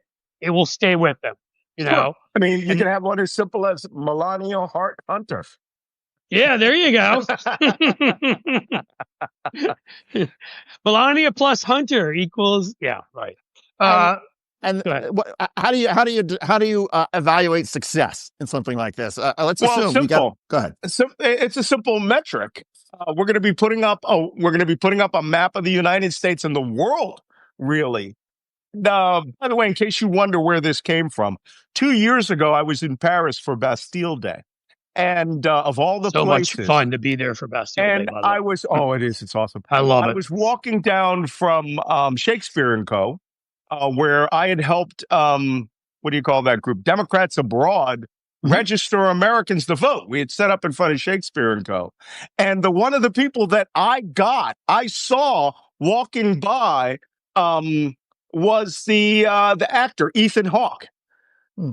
it will stay with them. Sure. You can have one as simple as Melania Hart Hunter. Yeah, there you go. Melania plus Hunter equals right. How do you evaluate success in something like this? Let's assume. Go ahead. It's a simple metric. We're going to be putting up a map of the United States and the world, really. By the way, in case you wonder where this came from, 2 years ago, I was in Paris for Bastille Day. And of all the places. So much fun to be there for Bastille Day. And I was, it's awesome. I love it. I was walking down from Shakespeare & Co., where I had helped, what do you call that group? Democrats Abroad register Americans to vote. We had set up in front of Shakespeare & Co. And one of the people that I saw walking by, was the actor Ethan Hawke. Hmm.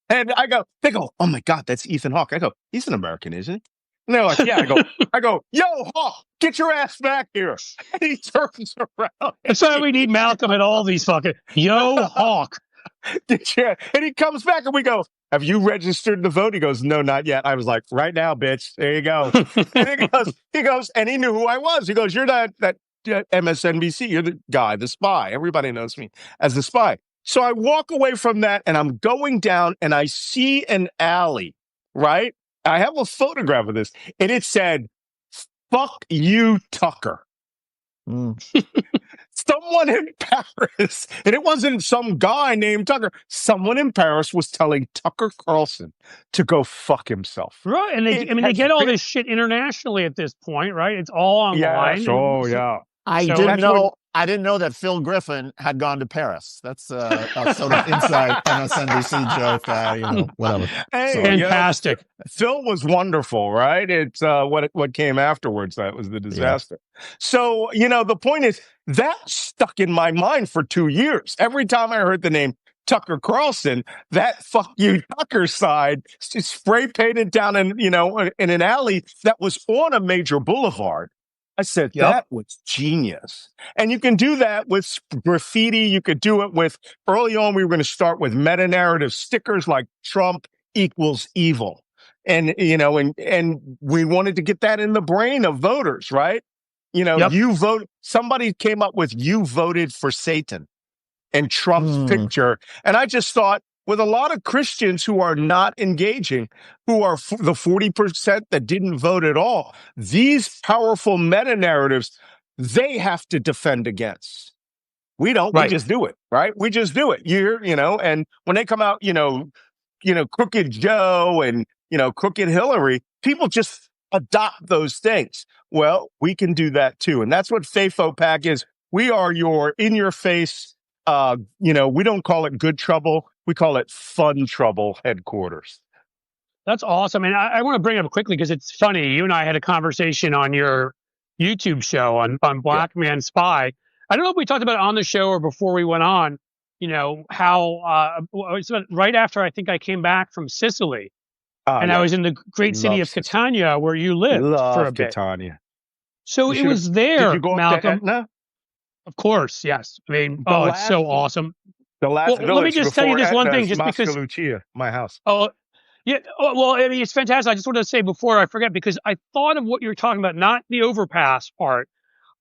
And they go, oh my God, that's Ethan Hawke. I go, he's an American, isn't he? And they're like, yeah. I go, yo, Hawke, get your ass back here. And he turns around. That's why we need Malcolm at all these fucking yo Hawk. And he comes back and we go, have you registered to vote? He goes, no, not yet. I was like, right now, bitch. There you go. And he goes, and he knew who I was. He goes, you're that MSNBC. You're the guy, the spy. Everybody knows me as the spy. So I walk away from that and I'm going down and I see an alley, right? I have a photograph of this and it said, fuck you, Tucker. Someone in Paris, and it wasn't some guy named Tucker, someone in Paris was telling Tucker Carlson to go fuck himself. Right. And they get all this shit internationally at this point, right? It's all online. Yes. Oh, yeah. I didn't know that Phil Griffin had gone to Paris. That's a sort of inside MSNBC joke. Whatever. Hey, fantastic. Phil was wonderful, right? It's what came afterwards that was the disaster. Yeah. So the point is that stuck in my mind for 2 years. Every time I heard the name Tucker Carlson, that fuck you Tucker side spray painted down in an alley that was on a major boulevard. I said, that was genius. And you can do that with graffiti. You could do it with, early on, we were going to start with meta-narrative stickers like Trump equals evil. And, and we wanted to get that in the brain of voters, right? You vote, somebody came up with, you voted for Satan and Trump's picture. And I just thought, with a lot of Christians who are not engaging, who are the 40% that didn't vote at all, these powerful meta-narratives, they have to defend against. We don't. Right. We just do it, right? We just do it. And when they come out, Crooked Joe and, Crooked Hillary, people just adopt those things. Well, we can do that too. And that's what FAFOPAC is. We are your in-your-face, we don't call it good trouble. We call it fun trouble headquarters. That's awesome. And I want to bring it up quickly because it's funny. You and I had a conversation on your YouTube show on Black Man Spy. I don't know if we talked about it on the show or before we went on, how it's right after I think I came back from Sicily. And I was in the great city of Catania where you lived for a bit. Catania. So it was there, did you go Malcolm. Up to Etna? Of course, yes. I mean, it's so awesome. The last village let me just tell you this one thing, just because Lucia, my house. Oh, yeah. Well, I mean, it's fantastic. I just want to say before I forget, because I thought of what you're talking about, not the overpass part,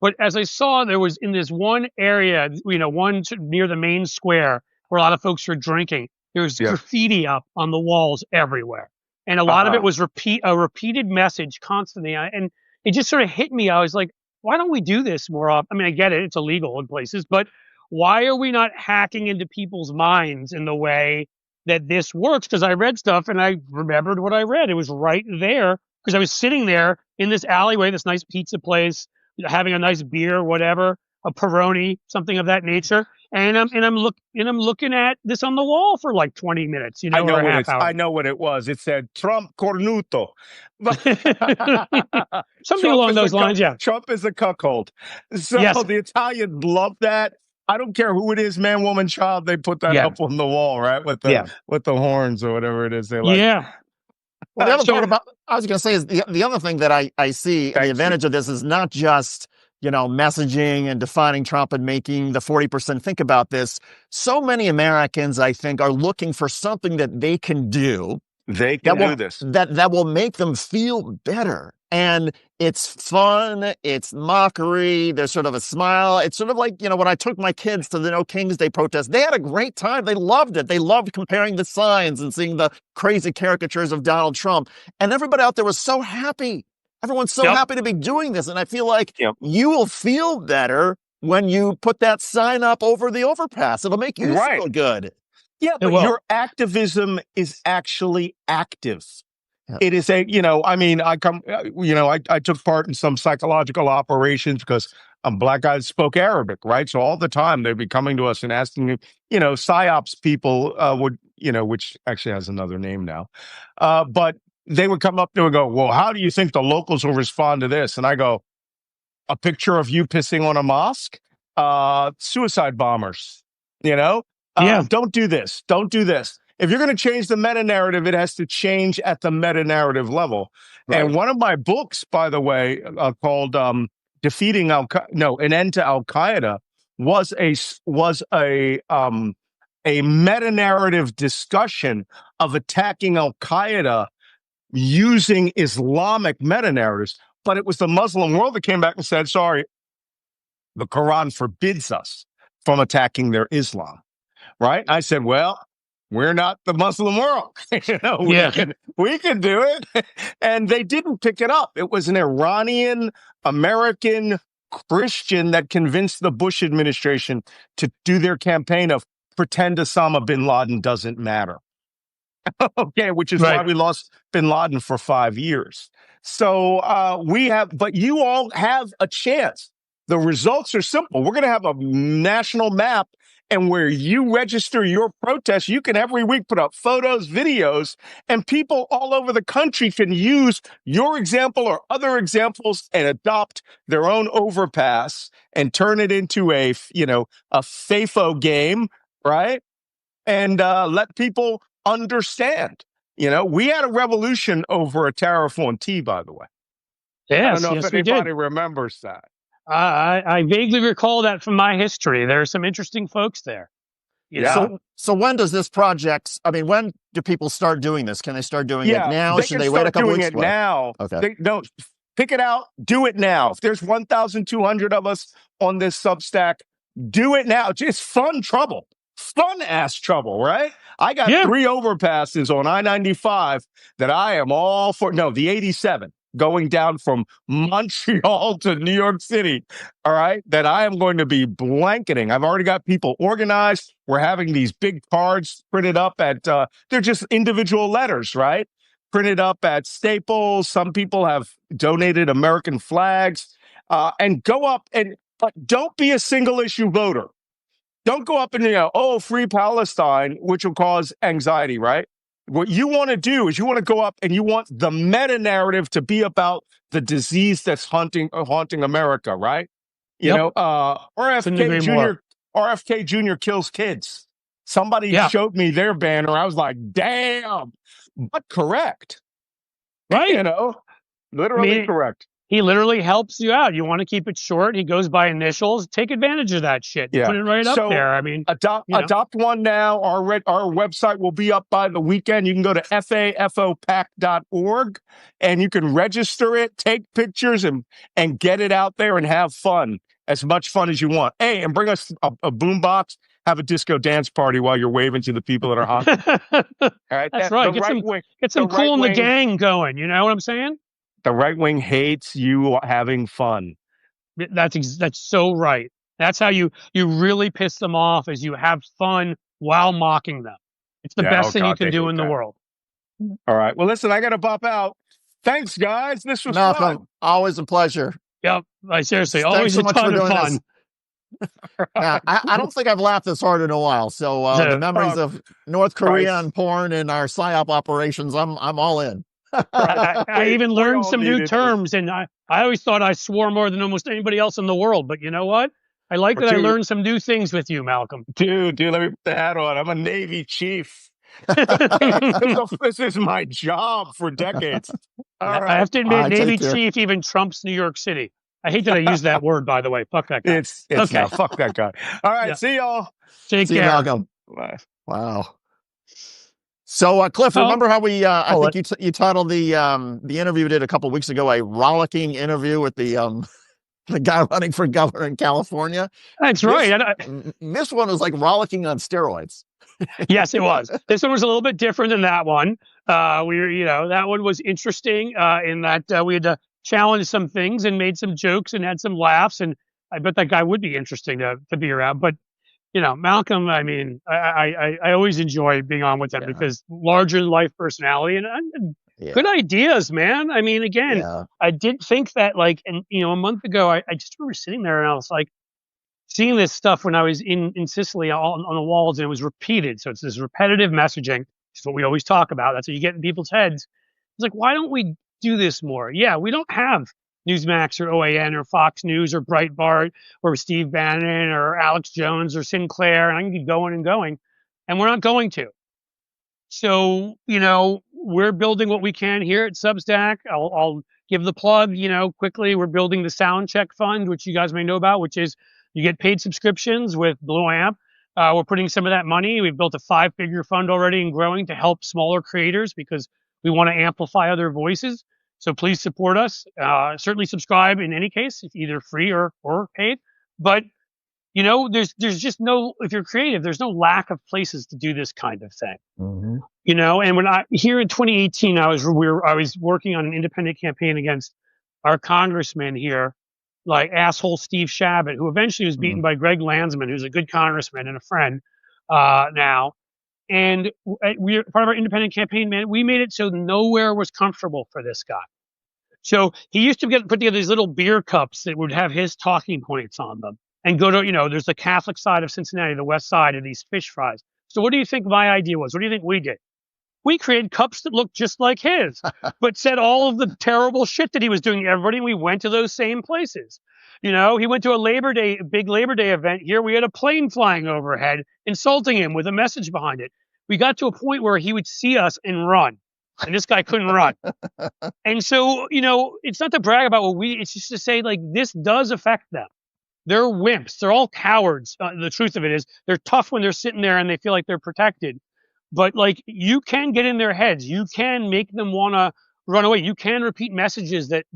but as I saw, there was in this one area, one near the main square where a lot of folks were drinking. There was graffiti up on the walls everywhere, and a lot of it was a repeated message constantly. And it just sort of hit me. I was like, why don't we do this more often? I mean, I get it; it's illegal in places, but why are we not hacking into people's minds in the way that this works? Because I read stuff and I remembered what I read. It was right there because I was sitting there in this alleyway, this nice pizza place, having a nice beer, whatever, a Peroni, something of that nature. And I'm looking at this on the wall for like 20 minutes, or a half hour. I know what it was. It said Trump cornuto. Something along those lines, yeah. Trump is a cuckold. So the Italians love that. I don't care who it is, man, woman, child. They put that up on the wall, right? With the horns or whatever it is they like. Yeah. Well, the other thing I was going to say is the other thing that I see, the advantage of this is not just, messaging and defining Trump and making the 40% think about this. So many Americans, I think, are looking for something that they can do. They can do this. That will make them feel better. And it's fun. It's mockery. There's sort of a smile. It's sort of like, when I took my kids to the No King's Day protest, they had a great time. They loved it. They loved comparing the signs and seeing the crazy caricatures of Donald Trump. And everybody out there was so happy. Everyone's so happy to be doing this. And I feel like you will feel better when you put that sign up over the overpass. It'll make you feel good. Yeah, but your activism is actually active. Yeah. It is I took part in some psychological operations because black guys spoke Arabic, right? So all the time they'd be coming to us and asking, PSYOPs people which actually has another name now. But they would come up to and go, well, how do you think the locals will respond to this? And I go, a picture of you pissing on a mosque? Suicide bombers. Yeah. Don't do this. Don't do this. If you're going to change the meta narrative, it has to change at the meta narrative level. Right. And one of my books, by the way, called "Defeating An End to Al Qaeda," was a meta narrative discussion of attacking Al Qaeda using Islamic meta narratives. But it was the Muslim world that came back and said, "Sorry, the Quran forbids us from attacking their Islam." Right? I said, well, we're not the Muslim world. We can do it. And they didn't pick it up. It was an Iranian American Christian that convinced the Bush administration to do their campaign of pretend Osama bin Laden doesn't matter. Okay, which is why we lost bin Laden for 5 years. So but you all have a chance. The results are simple. We're going to have a national map, and where you register your protest, you can every week put up photos, videos, and people all over the country can use your example or other examples and adopt their own overpass and turn it into a FAFO game, right? And let people understand. We had a revolution over a tariff on tea, by the way. Yes, I don't know yes, if we did. anybody remembers that. I vaguely recall that from my history. There are some interesting folks there. So when does this project? I mean, when do people start doing this? Can they start doing it now? Should they wait a couple weeks? Now. Okay. Pick it out. Do it now. If there's 1,200 of us on this Substack, do it now. It's fun trouble. Fun ass trouble, right? I got 3 overpasses on I-95 that I am all for. No, the 87 going down from Montreal to New York City, all right, that I am going to be blanketing. I've already got people organized. We're having these big cards printed up at, they're just individual letters, right? Printed up at Staples. Some people have donated American flags, and go up but don't be a single issue voter. Don't go up and, free Palestine, which will cause anxiety, right? What you want to do is you want to go up and you want the meta narrative to be about the disease that's haunting America, right? RFK Jr. kills kids. Somebody showed me their banner. I was like, damn, but correct. Right. Literally correct. He literally helps you out. You want to keep it short. He goes by initials. Take advantage of that shit. Put it right up there. I mean, adopt one now. Our website will be up by the weekend. You can go to fafopac.org and you can register it, take pictures, and get it out there and have fun, as much fun as you want. Hey, and bring us a boombox. Have a disco dance party while you're waving to the people that are hot. All right, that's right. Get some cool in the gang going. You know what I'm saying? The right wing hates you having fun. That's so right. That's how you really piss them off, is you have fun while mocking them. It's the best thing you can do in the world. All right. Well, listen, I got to pop out. Thanks, guys. This was Malcolm, fun. Always a pleasure. Yep. Seriously, always a ton of fun. Yeah, I don't think I've laughed this hard in a while. So the memories of North Korea and porn and our PSYOP operations, I'm all in. I even learned some new terms, and I always thought I swore more than almost anybody else in the world. But you know what? I like that I learned some new things with you, Malcolm. Dude, let me put the hat on. I'm a Navy chief. This is my job for decades. All right. I have to admit, Navy chief even trumps New York City. I hate that I use that word, by the way. Fuck that guy. It's okay. No, fuck that guy. All right. See y'all. Take care. See you, Malcolm. Bye. Wow. So, Cliff, remember how we, I think you titled the interview we did a couple of weeks ago, a rollicking interview with the guy running for governor in California? That's right. This one was like rollicking on steroids. Yes, it was. This one was a little bit different than that one. That one was interesting in that we had to challenge some things and made some jokes and had some laughs. And I bet that guy would be interesting to be around. But Malcolm, I mean, I always enjoy being on with him because larger than life personality and good ideas, man. I mean, again, I did think that a month ago, I just remember sitting there and I was like seeing this stuff when I was in Sicily on the walls, and it was repeated. So it's this repetitive messaging. It's what we always talk about. That's what you get in people's heads. It's like, why don't we do this more? Yeah, we don't have Newsmax or OAN or Fox News or Breitbart or Steve Bannon or Alex Jones or Sinclair, and I can keep going and going, and we're not going to. So, we're building what we can here at Substack. I'll give the plug, quickly. We're building the Sound Check Fund, which you guys may know about, which is you get paid subscriptions with Blue Amp. We're putting some of that money. We've built a 5-figure fund already and growing to help smaller creators because we want to amplify other voices. So please support us. Certainly subscribe in any case, either free or paid. But there's just no, if you're creative, there's no lack of places to do this kind of thing. Mm-hmm. And when here in 2018, I was working on an independent campaign against our congressman here, like asshole Steve Shabbat, who eventually was beaten by Greg Landsman, who's a good congressman and a friend now. And we part of our independent campaign, man, we made it so nowhere was comfortable for this guy. So he used to put together these little beer cups that would have his talking points on them and go to, there's the Catholic side of Cincinnati, the west side of these fish fries. So what do you think my idea was? What do you think we did? We created cups that looked just like his, but said all of the terrible shit that he was doing to everybody. And we went to those same places. He went to a big Labor Day event here. We had a plane flying overhead, insulting him with a message behind it. We got to a point where he would see us and run. And this guy couldn't run. And so, it's not to brag about it's just to say, like, this does affect them. They're wimps. They're all cowards. The truth of it is they're tough when they're sitting there and they feel like they're protected. But like, you can get in their heads. You can make them want to run away. You can repeat messages that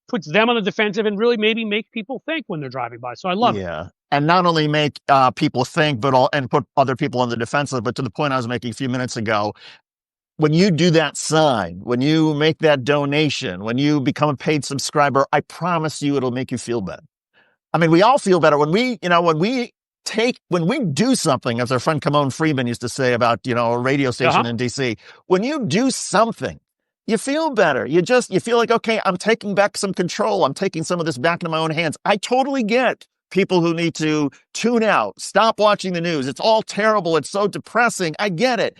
puts them on the defensive and really maybe make people think when they're driving by. So I love it. Yeah. And not only make people think, and put other people on the defensive, but to the point I was making a few minutes ago, when you do that sign, when you make that donation, when you become a paid subscriber, I promise you it'll make you feel better. I mean, we all feel better when we do something, as our friend Kamon Freeman used to say about, a radio station in DC. When you do something, you feel better. You feel like, okay, I'm taking back some control. I'm taking some of this back into my own hands. I totally get people who need to tune out, stop watching the news. It's all terrible. It's so depressing. I get it.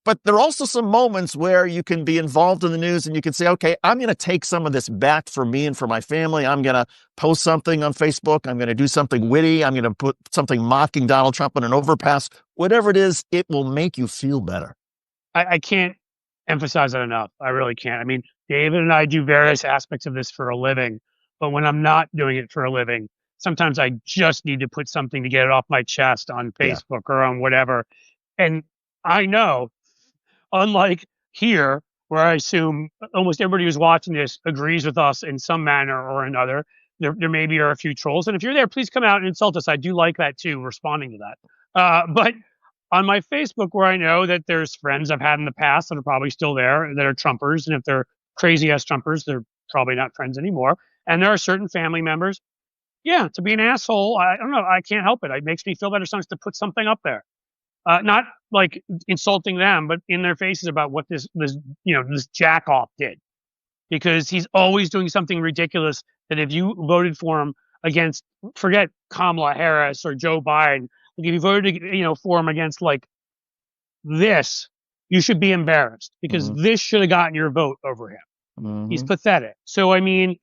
But there are also some moments where you can be involved in the news and you can say, okay, I'm going to take some of this back for me and for my family. I'm going to post something on Facebook. I'm going to do something witty. I'm going to put something mocking Donald Trump on an overpass. Whatever it is, it will make you feel better. I can't emphasize that enough. I really can't. I mean, David and I do various aspects of this for a living, but when I'm not doing it for a living, sometimes I just need to put something to get it off my chest on Facebook or on whatever. And I know, unlike here, where I assume almost everybody who's watching this agrees with us in some manner or another, there maybe are a few trolls. And if you're there, please come out and insult us. I do like that too, responding to that. But on my Facebook, where I know that there's friends I've had in the past that are probably still there that are Trumpers. And if they're crazy ass Trumpers, they're probably not friends anymore. And there are certain family members. Yeah, to be an asshole, I don't know. I can't help it. It makes me feel better sometimes to put something up there. Not like insulting them, but in their faces about what this jack off did, because he's always doing something ridiculous that if you voted for him against, forget Kamala Harris or Joe Biden, like if you voted, for him against like this, you should be embarrassed because this should have gotten your vote over him. He's pathetic. So, I mean,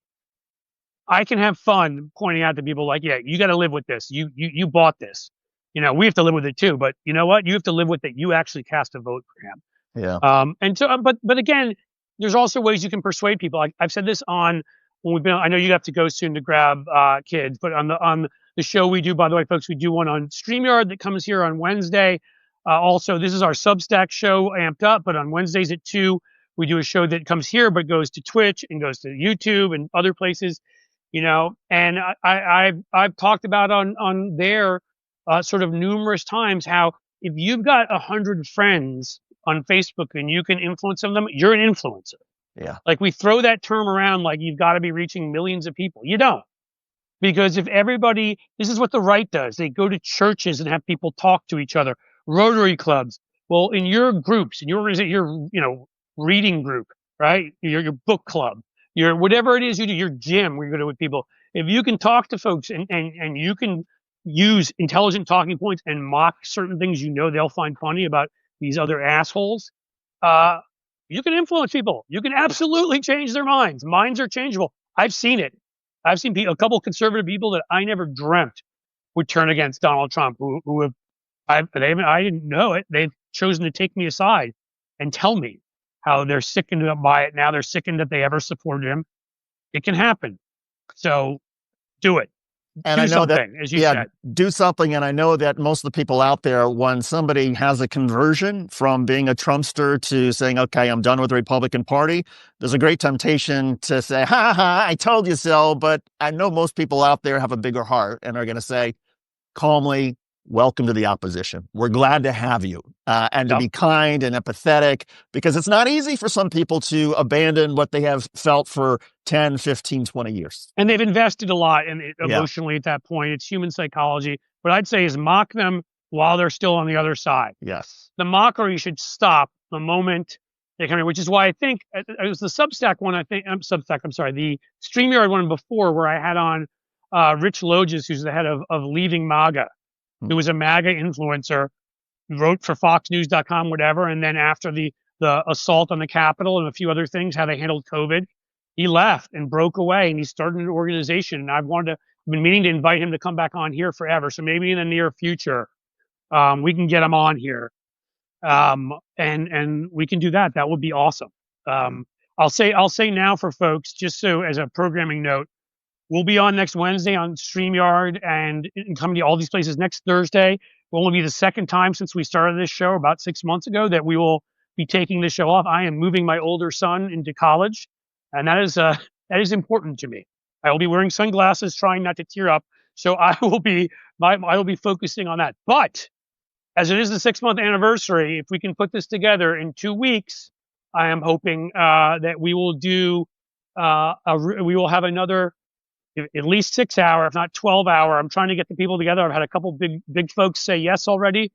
I can have fun pointing out to people like, yeah, you got to live with this. You bought this. We have to live with it too, but you know what? You have to live with it. You actually cast a vote for him. Yeah. And so, but again, there's also ways you can persuade people. I've said this when we've been, I know you have to go soon to grab, kids, but on the show we do, by the way, folks, we do one on StreamYard that comes here on Wednesday. Also, this is our Substack show Amped Up, but on Wednesdays at 2, we do a show that comes here, but goes to Twitch and goes to YouTube and other places, and I've talked about on there, sort of numerous times how if you've got 100 friends on Facebook and you can influence some of them, you're an influencer. Yeah. Like we throw that term around like you've got to be reaching millions of people. You don't. Because if everybody, this is what the right does. They go to churches and have people talk to each other, Rotary clubs. Well, in your groups, in your organization, your reading group, right? Your book club, your whatever it is you do, your gym where you go to with people. If you can talk to folks and you can use intelligent talking points and mock certain things they'll find funny about these other assholes, You can influence people. You can absolutely change their minds. Minds are changeable. I've seen it. I've seen a couple conservative people that I never dreamt would turn against Donald Trump, who have I didn't know it. They've chosen to take me aside and tell me how they're sickened by it. Now they're sickened that they ever supported him. It can happen. So do it. And Do I know that, something, as you said. do something. And I know that most of the people out there, when somebody has a conversion from being a Trumpster to saying, okay, I'm done with the Republican Party, there's a great temptation to say, ha ha, I told you so. But I know most people out there have a bigger heart and are going to say calmly, welcome to the opposition. We're glad to have you, and to be kind and empathetic, because it's not easy for some people to abandon what they have felt for 10, 15, 20 years. And they've invested a lot in it emotionally at that point. It's human psychology. What I'd say is mock them while they're still on the other side. Yes. The mockery should stop the moment they come in, which is why I think it was the Substack one. I'm sorry, the StreamYard one before, where I had on Rich Loges, who's the head of Leaving MAGA, who was a MAGA influencer, wrote for FoxNews.com, whatever. And then after the assault on the Capitol and a few other things, how they handled COVID, he left and broke away, and he started an organization. And I've been meaning to invite him to come back on here forever. So maybe in the near future, we can get him on here. And we can do that. That would be awesome. I'll say now for folks, just so as a programming note, we'll be on next Wednesday on StreamYard and coming to all these places next Thursday. Will only be the second time since we started this show about 6 months ago that we will be taking this show off. I am moving my older son into college, and that is important to me. I will be wearing sunglasses, trying not to tear up. So I will be focusing on that. But as it is the 6-month anniversary, if we can put this together in 2 weeks, I am hoping that we will do we will have another at least 6 hour, if not 12 hour. I'm trying to get the people together. I've had a couple big folks say yes already.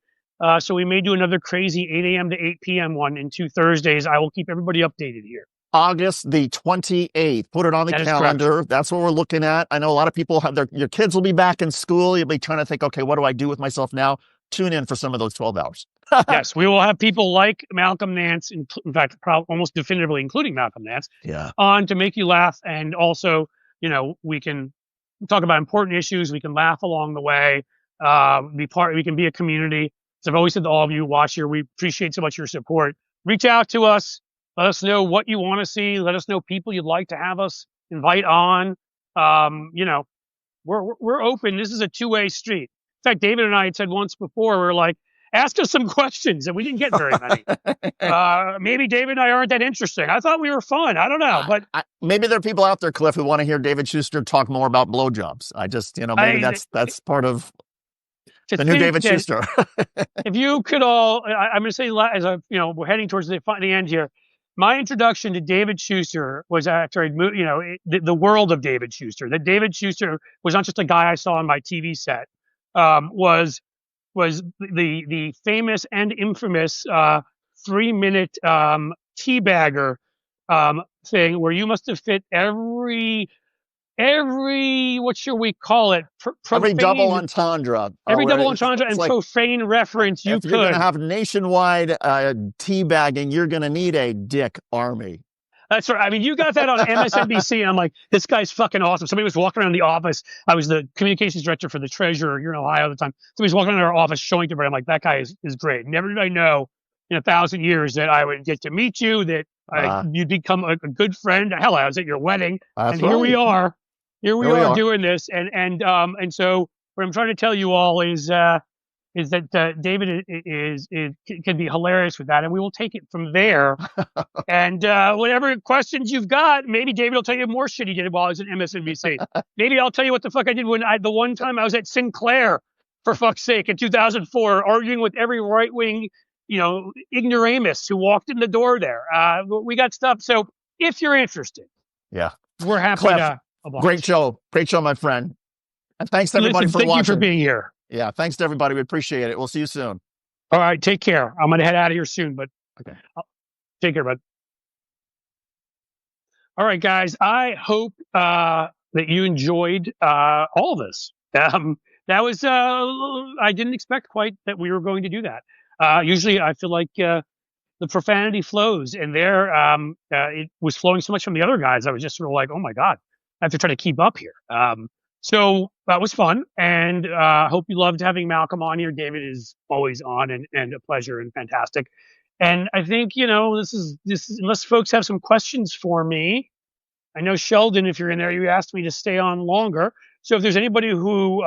So we may do another crazy 8 a.m. to 8 p.m. one in 2 Thursdays. I will keep everybody updated here. August the 28th. Put it on the calendar. That's what we're looking at. I know a lot of people have your kids will be back in school. You'll be trying to think, okay, what do I do with myself now? Tune in for some of those 12 hours. Yes, we will have people like Malcolm Nance, in fact, almost definitively including Malcolm Nance, on to make you laugh. And also, we can talk about important issues. We can laugh along the way. We can be a community. As I've always said to all of you who watch here, we appreciate so much your support. Reach out to us. Let us know what you want to see. Let us know people you'd like to have us invite on. We're open. This is a two-way street. In fact, David and I had said once before, we were like, ask us some questions, and we didn't get very many. Maybe David and I aren't that interesting. I thought we were fun. I don't know, but maybe there are people out there, Cliff, who want to hear David Schuster talk more about blowjobs. I just, maybe that's part of the new David Schuster. If you could all, I'm going to say, as we're heading towards the end here. My introduction to David Schuster was after the world of David Schuster. That David Schuster was not just a guy I saw on my TV set. Was the famous and infamous 3-minute teabagger thing where you must have fit every what should we call it? Every double entendre. Every double entendre and profane reference you could. If you're going to have nationwide teabagging, you're going to need a dick army. That's right. I mean, you got that on MSNBC, and I'm like, this guy's fucking awesome. Somebody was walking around the office. I was the communications director for the treasurer here in Ohio at the time. Somebody was walking around our office showing to everybody. I'm like, that guy is great. Never did I know in 1,000 years that I would get to meet you, that you'd become a good friend. Hell, I was at your wedding, and here we are. Here we are doing this, and so what I'm trying to tell you all is that David can be hilarious with that, and we will take it from there. And whatever questions you've got, maybe David will tell you more shit he did while I was at MSNBC. Maybe I'll tell you what the fuck I did the one time I was at Sinclair, for fuck's sake, in 2004, arguing with every right wing, ignoramus who walked in the door there. We got stuff. So if you're interested, we're happy Cliff, to. Great show, my friend. And thanks to everybody for watching. Thank you for being here. Yeah, thanks to everybody. We appreciate it. We'll see you soon. All right, take care. I'm going to head out of here soon, but okay. Take care, bud. All right, guys. I hope that you enjoyed all of this. That was I didn't expect quite that we were going to do that. Usually, I feel like the profanity flows, and there it was flowing so much from the other guys. I was just sort of like, oh my god, I have to try to keep up here. So that was fun, and hope you loved having Malcolm on here. David is always on, and a pleasure and fantastic. And I think this is unless folks have some questions for me. I know Sheldon, if you're in there, you asked me to stay on longer. So if there's anybody who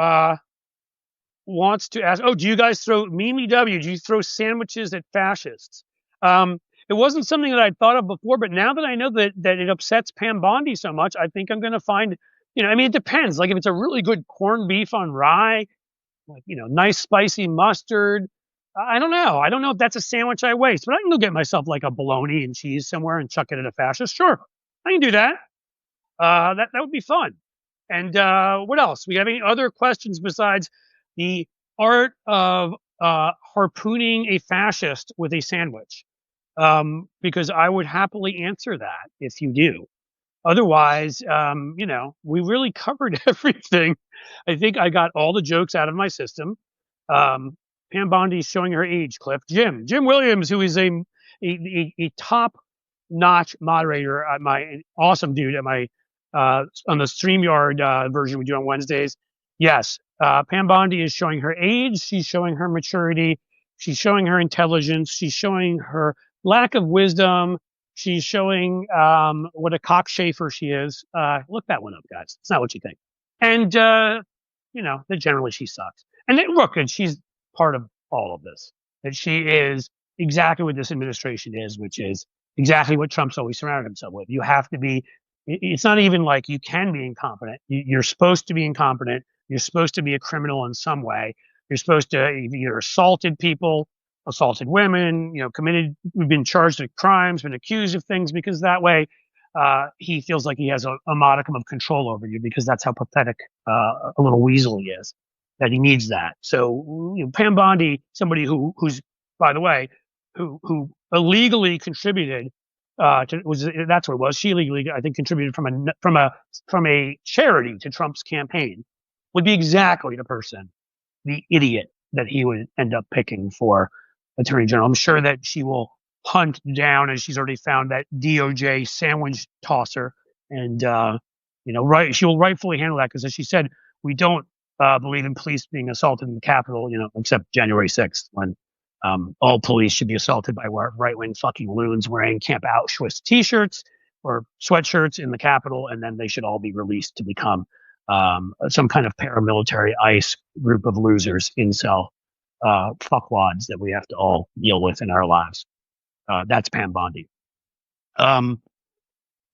wants to ask, oh, do you guys throw Mimi W? Do you throw sandwiches at fascists? It wasn't something that I'd thought of before, but now that I know that it upsets Pam Bondi so much, I think I'm going to find, I mean, it depends. Like if it's a really good corned beef on rye, like, nice spicy mustard. I don't know. I don't know if that's a sandwich I waste, but I can go get myself like a bologna and cheese somewhere and chuck it at a fascist. Sure, I can do that. That would be fun. And what else? We have any other questions besides the art of harpooning a fascist with a sandwich? Because I would happily answer that if you do. Otherwise, we really covered everything. I think I got all the jokes out of my system. Pam Bondi's showing her age, Cliff. Jim Williams, who is a top-notch moderator at my awesome dude at my on the StreamYard version we do on Wednesdays. Yes, Pam Bondi is showing her age. She's showing her maturity. She's showing her intelligence. She's showing her lack of wisdom. She's showing what a cockchafer she is. Look that one up, guys. It's not what you think. And, that generally she sucks. And look, and she's part of all of this. That she is exactly what this administration is, which is exactly what Trump's always surrounded himself with. You have to be, it's not even like you can be incompetent. You're supposed to be incompetent. You're supposed to be a criminal in some way. You're supposed to have either assaulted people, assaulted women, we've been charged with crimes, been accused of things, because that way he feels like he has a modicum of control over you, because that's how pathetic a little weasel he is, that he needs that. So Pam Bondi, somebody who's, by the way, who illegally contributed that's what it was. She illegally, I think, contributed from a charity to Trump's campaign, would be exactly the idiot that he would end up picking for Attorney General. I'm sure that she will hunt down, as she's already found, that DOJ sandwich tosser, and she will rightfully handle that, because, as she said, we don't believe in police being assaulted in the Capitol, except January 6th, when all police should be assaulted by right-wing fucking loons wearing Camp Auschwitz t-shirts or sweatshirts in the Capitol, and then they should all be released to become some kind of paramilitary ICE group of losers, incel fuckwads that we have to all deal with in our lives. That's Pam Bondi. How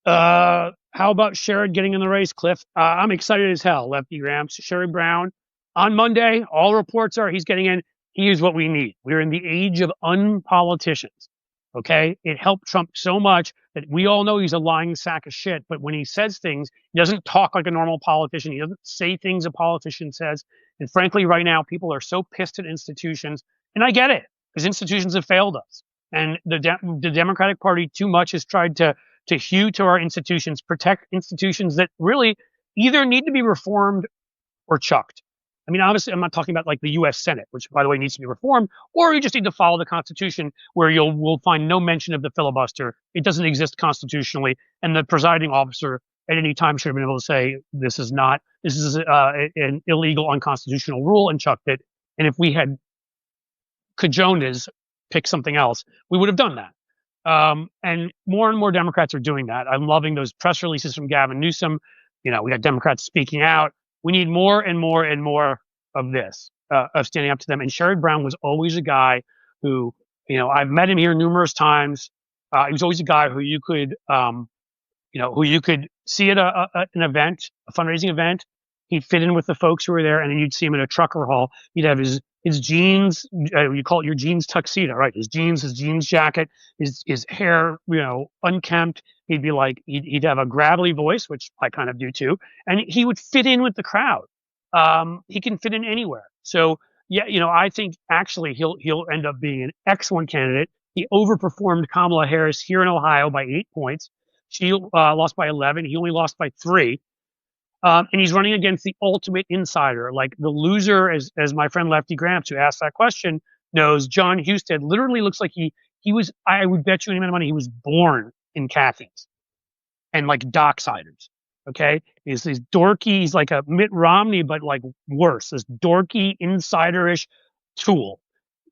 about Sherrod getting in the race, Cliff? I'm excited as hell, Lefty Gramps. Sherrod Brown on Monday. All reports are he's getting in. He is what we need. We're in the age of unpoliticians. Okay, it helped Trump so much that we all know he's a lying sack of shit. But when he says things, he doesn't talk like a normal politician. He doesn't say things a politician says. And frankly, right now, people are so pissed at institutions, and I get it, because institutions have failed us. And the Democratic Party too much has tried to hew to our institutions, protect institutions that really either need to be reformed or chucked. I mean, obviously, I'm not talking about like the U.S. Senate, which, by the way, needs to be reformed, or you just need to follow the Constitution, where will find no mention of the filibuster. It doesn't exist constitutionally, and the presiding officer at any time should have been able to say, this is an illegal, unconstitutional rule, and chucked it. And if we had cajonas pick something else, we would have done that. And more Democrats are doing that. I'm loving those press releases from Gavin Newsom. We got Democrats speaking out. We need more and more and more of this, of standing up to them. And Sherrod Brown was always a guy who, I've met him here numerous times. He was always a guy who you could, who you could see at an event, a fundraising event. He'd fit in with the folks who were there, and then you'd see him at a trucker hall. He'd have his jeans, you call it your jeans tuxedo, right? His jeans jacket, his hair, unkempt. He'd be like, he'd have a gravelly voice, which I kind of do too. And he would fit in with the crowd. He can fit in anywhere. So yeah, I think actually he'll end up being an excellent candidate. He overperformed Kamala Harris here in Ohio by 8 points. She lost by 11. He only lost by 3. And he's running against the ultimate insider, like the loser, as my friend Lefty Gramps, who asked that question, knows. John Husted literally looks like he I would bet you any amount of money, he was born in khakis and like docksiders. Okay. He's dorky. He's like a Mitt Romney, but like worse, this dorky insiderish tool.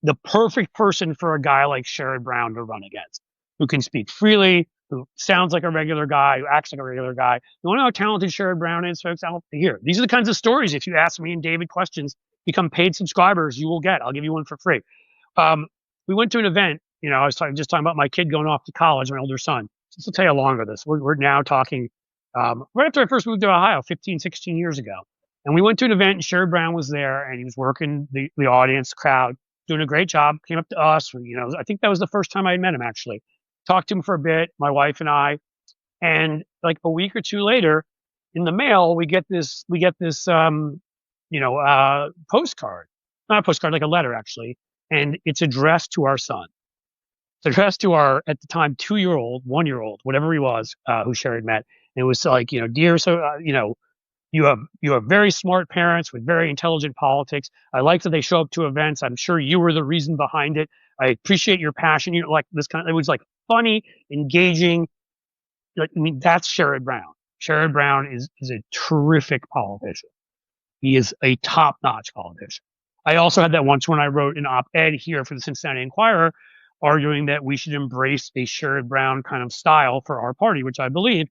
The perfect person for a guy like Sherrod Brown to run against, who can speak freely, who sounds like a regular guy, who acts like a regular guy. You want to know how talented Sherrod Brown is, folks? Here, these are the kinds of stories. If you ask me and David questions, become paid subscribers, you will get. I'll give you one for free. We went to an event. I was just talking about my kid going off to college, my older son. Just to tell you how long of this. We're now talking right after I first moved to Ohio 15, 16 years ago. And we went to an event, and Sherrod Brown was there, and he was working the audience, crowd, doing a great job. Came up to us. I think that was the first time I had met him, actually. Talked to him for a bit, my wife and I. And like a week or two later, in the mail, we get this postcard. Not a postcard, like a letter, actually. And it's addressed to our son. It's addressed to our, at the time, 2-year-old, 1-year-old, whatever he was, who Sherrod met. And it was like, dear, you have very smart parents with very intelligent politics. I like that they show up to events. I'm sure you were the reason behind it. I appreciate your passion. Like this kind of, it was like funny, engaging. That's Sherrod Brown. Sherrod Brown is a terrific politician. He is a top-notch politician. I also had that once when I wrote an op-ed here for the Cincinnati Enquirer, arguing that we should embrace a Sherrod Brown kind of style for our party, which I believe,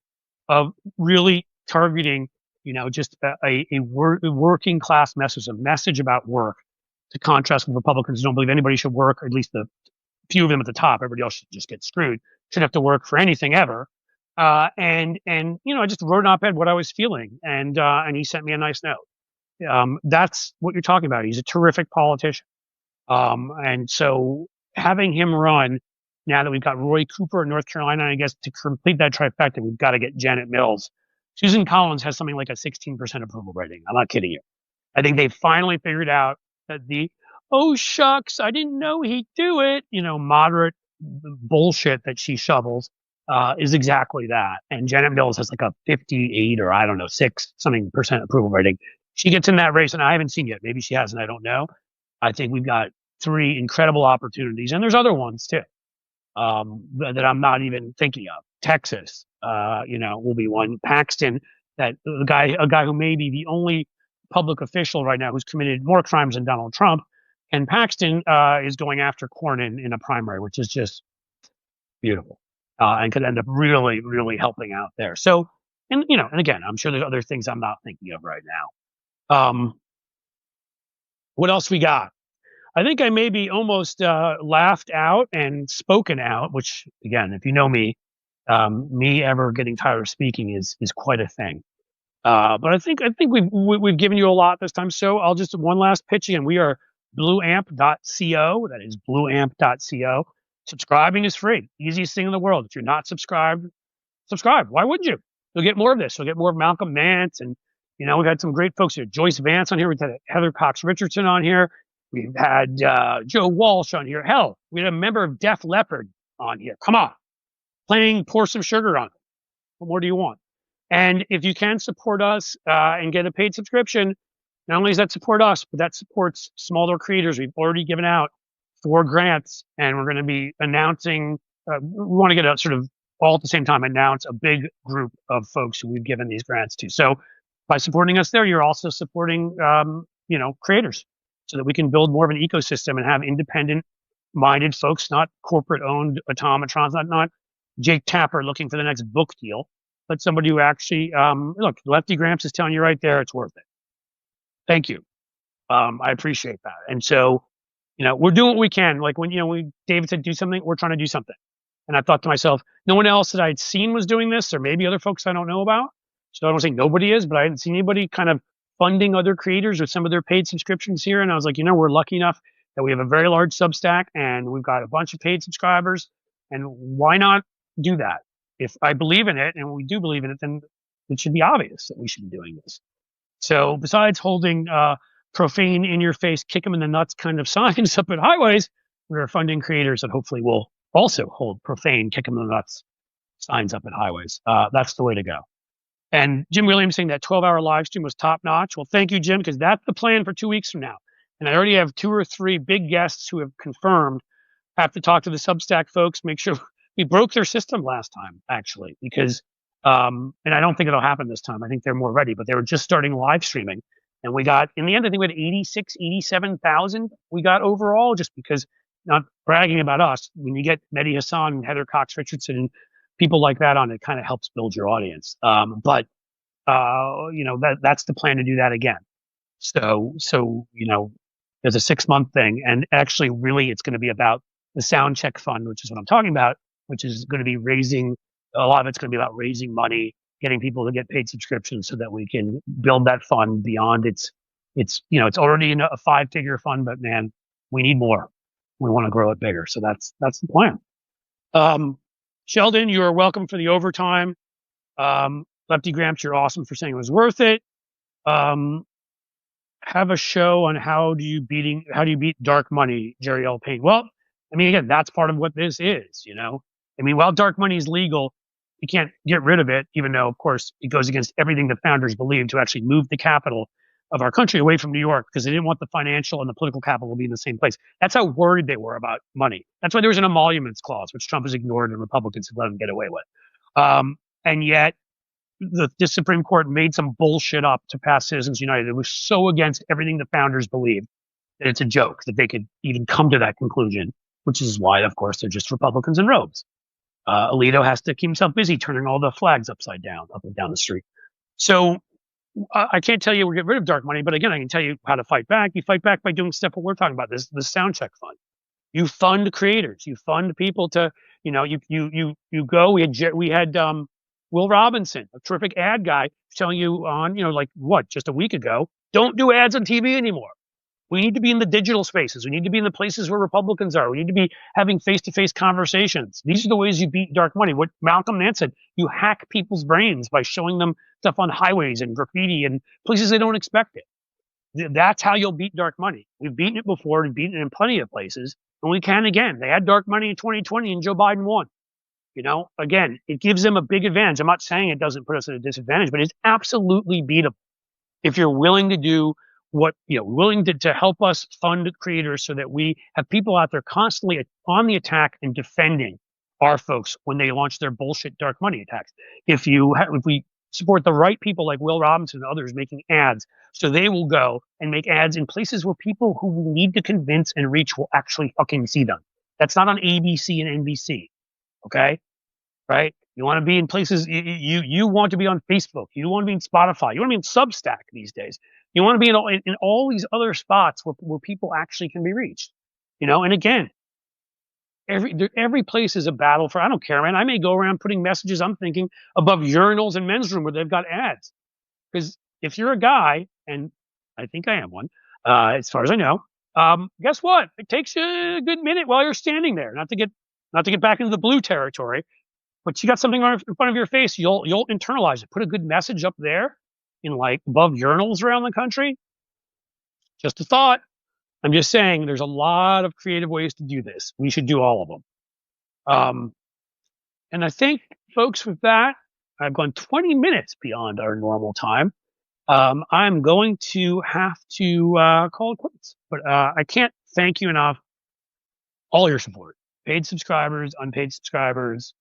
of really targeting, just a working class message, a message about work, to contrast with Republicans who don't believe anybody should work, or at least the few of them at the top. Everybody else should just get screwed. Shouldn't have to work for anything ever. I just wrote an op-ed what I was feeling, and he sent me a nice note. That's what you're talking about. He's a terrific politician. And so having him run, now that we've got Roy Cooper in North Carolina, I guess to complete that trifecta, we've got to get Janet Mills. Susan Collins has something like a 16% approval rating. I'm not kidding you. I think they finally figured out that oh shucks, I didn't know he'd do it, moderate bullshit that she shovels is exactly that. And Janet Mills has like a 58 or I don't know, 6% approval rating. She gets in that race, and I haven't seen yet. Maybe she hasn't. I don't know. I think we've got 3 incredible opportunities, and there's other ones too that I'm not even thinking of. Texas, will be one. Paxton, a guy who may be the only public official right now who's committed more crimes than Donald Trump. And Paxton is going after Cornyn in a primary, which is just beautiful, and could end up really, really helping out there. So, and again, I'm sure there's other things I'm not thinking of right now. What else we got? I think I maybe almost laughed out and spoken out, which again, if you know me, me ever getting tired of speaking is quite a thing. But I think we've given you a lot this time. So I'll just one last pitch again. We are blueamp.co. That is blueamp.co. Subscribing is free. Easiest thing in the world. If you're not subscribed, subscribe. Why wouldn't you? You'll get more of this. You'll get more of Malcolm Nance, and we've had some great folks here. Joyce Vance on here. We've had Heather Cox Richardson on here. We've had Joe Walsh on here. Hell, we had a member of Def Leppard on here. Come on, playing Pour Some Sugar on it. What more do you want? And if you can support us and get a paid subscription, not only does that support us, but that supports smaller creators. We've already given out 4 grants, and we're going to be announcing. We want to get a sort of all at the same time announce a big group of folks who we've given these grants to. So by supporting us there, you're also supporting creators, so that we can build more of an ecosystem and have independent-minded folks, not corporate-owned automatrons, not Jake Tapper looking for the next book deal, but somebody who actually, look, Lefty Gramps is telling you right there, it's worth it. Thank you. I appreciate that. And so, we're doing what we can. Like when David said do something, we're trying to do something. And I thought to myself, no one else that I'd seen was doing this, or maybe other folks I don't know about. So I don't say nobody is, but I hadn't seen anybody kind of funding other creators with some of their paid subscriptions here. And I was like, we're lucky enough that we have a very large Substack, and we've got a bunch of paid subscribers. And why not do that? If I believe in it, and we do believe in it, then it should be obvious that we should be doing this. So besides holding profane, in-your-face, kick them in the nuts kind of signs up at highways, we are funding creators that hopefully will also hold profane, kick them in the nuts signs up at highways. That's the way to go. And Jim Williams saying that 12-hour live stream was top-notch. Well, thank you, Jim, because that's the plan for 2 weeks from now. And I already have 2 or 3 big guests who have confirmed have to talk to the Substack folks, make sure we broke their system last time, actually, because, and I don't think it'll happen this time. I think they're more ready, but they were just starting live streaming. And we got, in the end, I think we had 86, 87,000 we got overall, just because, not bragging about us, when you get Mehdi Hassan and Heather Cox Richardson and people like that on, it kind of helps build your audience. But that's the plan to do that again. So there's a 6-month thing, and actually, really, it's going to be about the Sound Check Fund, which is what I'm talking about, which is going to be raising. A lot of it's going to be about raising money, getting people to get paid subscriptions, so that we can build that fund beyond it's already in a 5-figure fund, but man, we need more. We want to grow it bigger, so that's the plan. Sheldon, you are welcome for the overtime. Lefty Gramps, you're awesome for saying it was worth it. Have a show on how do you beat dark money, Jerry L. Payne. Well, I mean, again, that's part of what this is, I mean, while dark money is legal, you can't get rid of it, even though, of course, it goes against everything the founders believed, to actually move the capital of our country away from New York, because they didn't want the financial and the political capital to be in the same place. That's how worried they were about money. That's why there was an emoluments clause, which Trump has ignored and Republicans have let him get away with. And yet, the Supreme Court made some bullshit up to pass Citizens United. It was so against everything the founders believed that it's a joke that they could even come to that conclusion, which is why, of course, they're just Republicans in robes. Alito has to keep himself busy turning all the flags upside down, up and down the street. So I can't tell you we'll get rid of dark money, but again, I can tell you how to fight back. You fight back by doing stuff what we're talking about, the Sound Check Fund. You fund creators. You fund people to, you go. We had Will Robinson, a terrific ad guy, telling you on, just a week ago, don't do ads on TV anymore. We need to be in the digital spaces. We need to be in the places where Republicans are. We need to be having face-to-face conversations. These are the ways you beat dark money. What Malcolm Nance said, you hack people's brains by showing them stuff on highways and graffiti and places they don't expect it. That's how you'll beat dark money. We've beaten it before. We've beaten it in plenty of places, and we can again. They had dark money in 2020, and Joe Biden won. Again, it gives them a big advantage. I'm not saying it doesn't put us at a disadvantage, but it's absolutely beatable if you're willing to do willing to help us fund creators, so that we have people out there constantly on the attack and defending our folks when they launch their bullshit dark money attacks. If we support the right people like Will Robinson and others making ads, so they will go and make ads in places where people who we need to convince and reach will actually fucking see them. That's not on ABC and NBC. Okay? Right? You want to be in places, you want to be on Facebook. You want to be in Spotify. You want to be in Substack these days. You want to be in all these other spots where people actually can be reached. And again, every place is a battle for, I don't care, man. I may go around putting messages I'm thinking above urinals in men's room where they've got ads. Because if you're a guy, and I think I am one, as far as I know, guess what? It takes you a good minute while you're standing there, not to get back into the blue territory. But you got something in front of your face, you'll internalize it. Put a good message up there in above urinals around the country. Just a thought. I'm just saying there's a lot of creative ways to do this. We should do all of them. And I think, folks, with that, I've gone 20 minutes beyond our normal time. I'm going to have to call it quits. But I can't thank you enough. All your support. Paid subscribers, unpaid subscribers,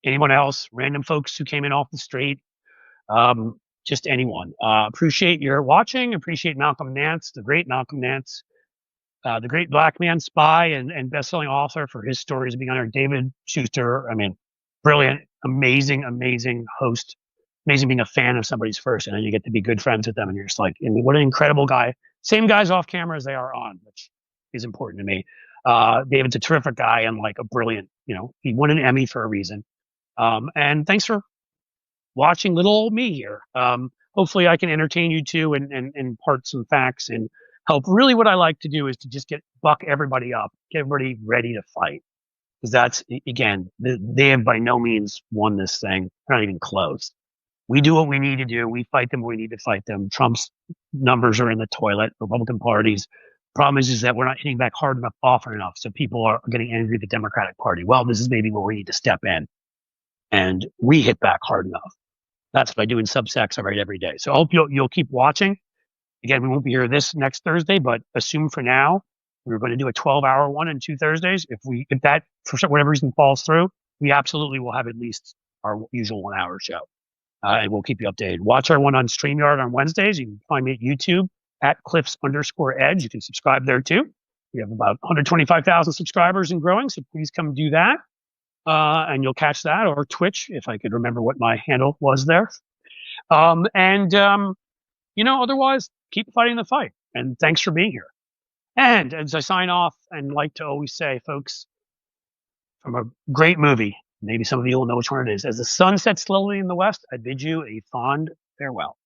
anyone else, random folks who came in off the street, just anyone. Appreciate your watching. Appreciate Malcolm Nance, the great Malcolm Nance, the great black man spy and best-selling author, for his stories being on there. David Schuster, I mean, brilliant, amazing host. Amazing being a fan of somebody's first, and then you get to be good friends with them, and you're just like, what an incredible guy. Same guys off camera as they are on, which is important to me. David's a terrific guy and a brilliant, he won an Emmy for a reason. And thanks for watching little old me here. Hopefully I can entertain you too and impart some facts and help. Really what I like to do is to just buck everybody up, get everybody ready to fight. Because that's, again, they have by no means won this thing. They're not even close. We do what we need to do. We fight them when we need to fight them. Trump's numbers are in the toilet. Republican parties. Problem is that we're not hitting back hard enough, often enough. So people are getting angry at the Democratic Party. Well, this is maybe where we need to step in. And we hit back hard enough. That's what I do in Substacks I write every day. So I hope you'll keep watching. Again, we won't be here this next Thursday, but assume for now We were going to do a 12-hour one and 2 Thursdays. If that for whatever reason falls through, we absolutely will have at least our usual 1 hour show. And we'll keep you updated. Watch our one on StreamYard on Wednesdays. You can find me at YouTube at Cliffs_Edge. You can subscribe there too. We have about 125,000 subscribers and growing, so please come do that. And you'll catch that, or Twitch, if I could remember what my handle was there. Otherwise, keep fighting the fight. And thanks for being here. And as I sign off, and like to always say, folks, from a great movie, maybe some of you will know which one it is. As the sun sets slowly in the west, I bid you a fond farewell.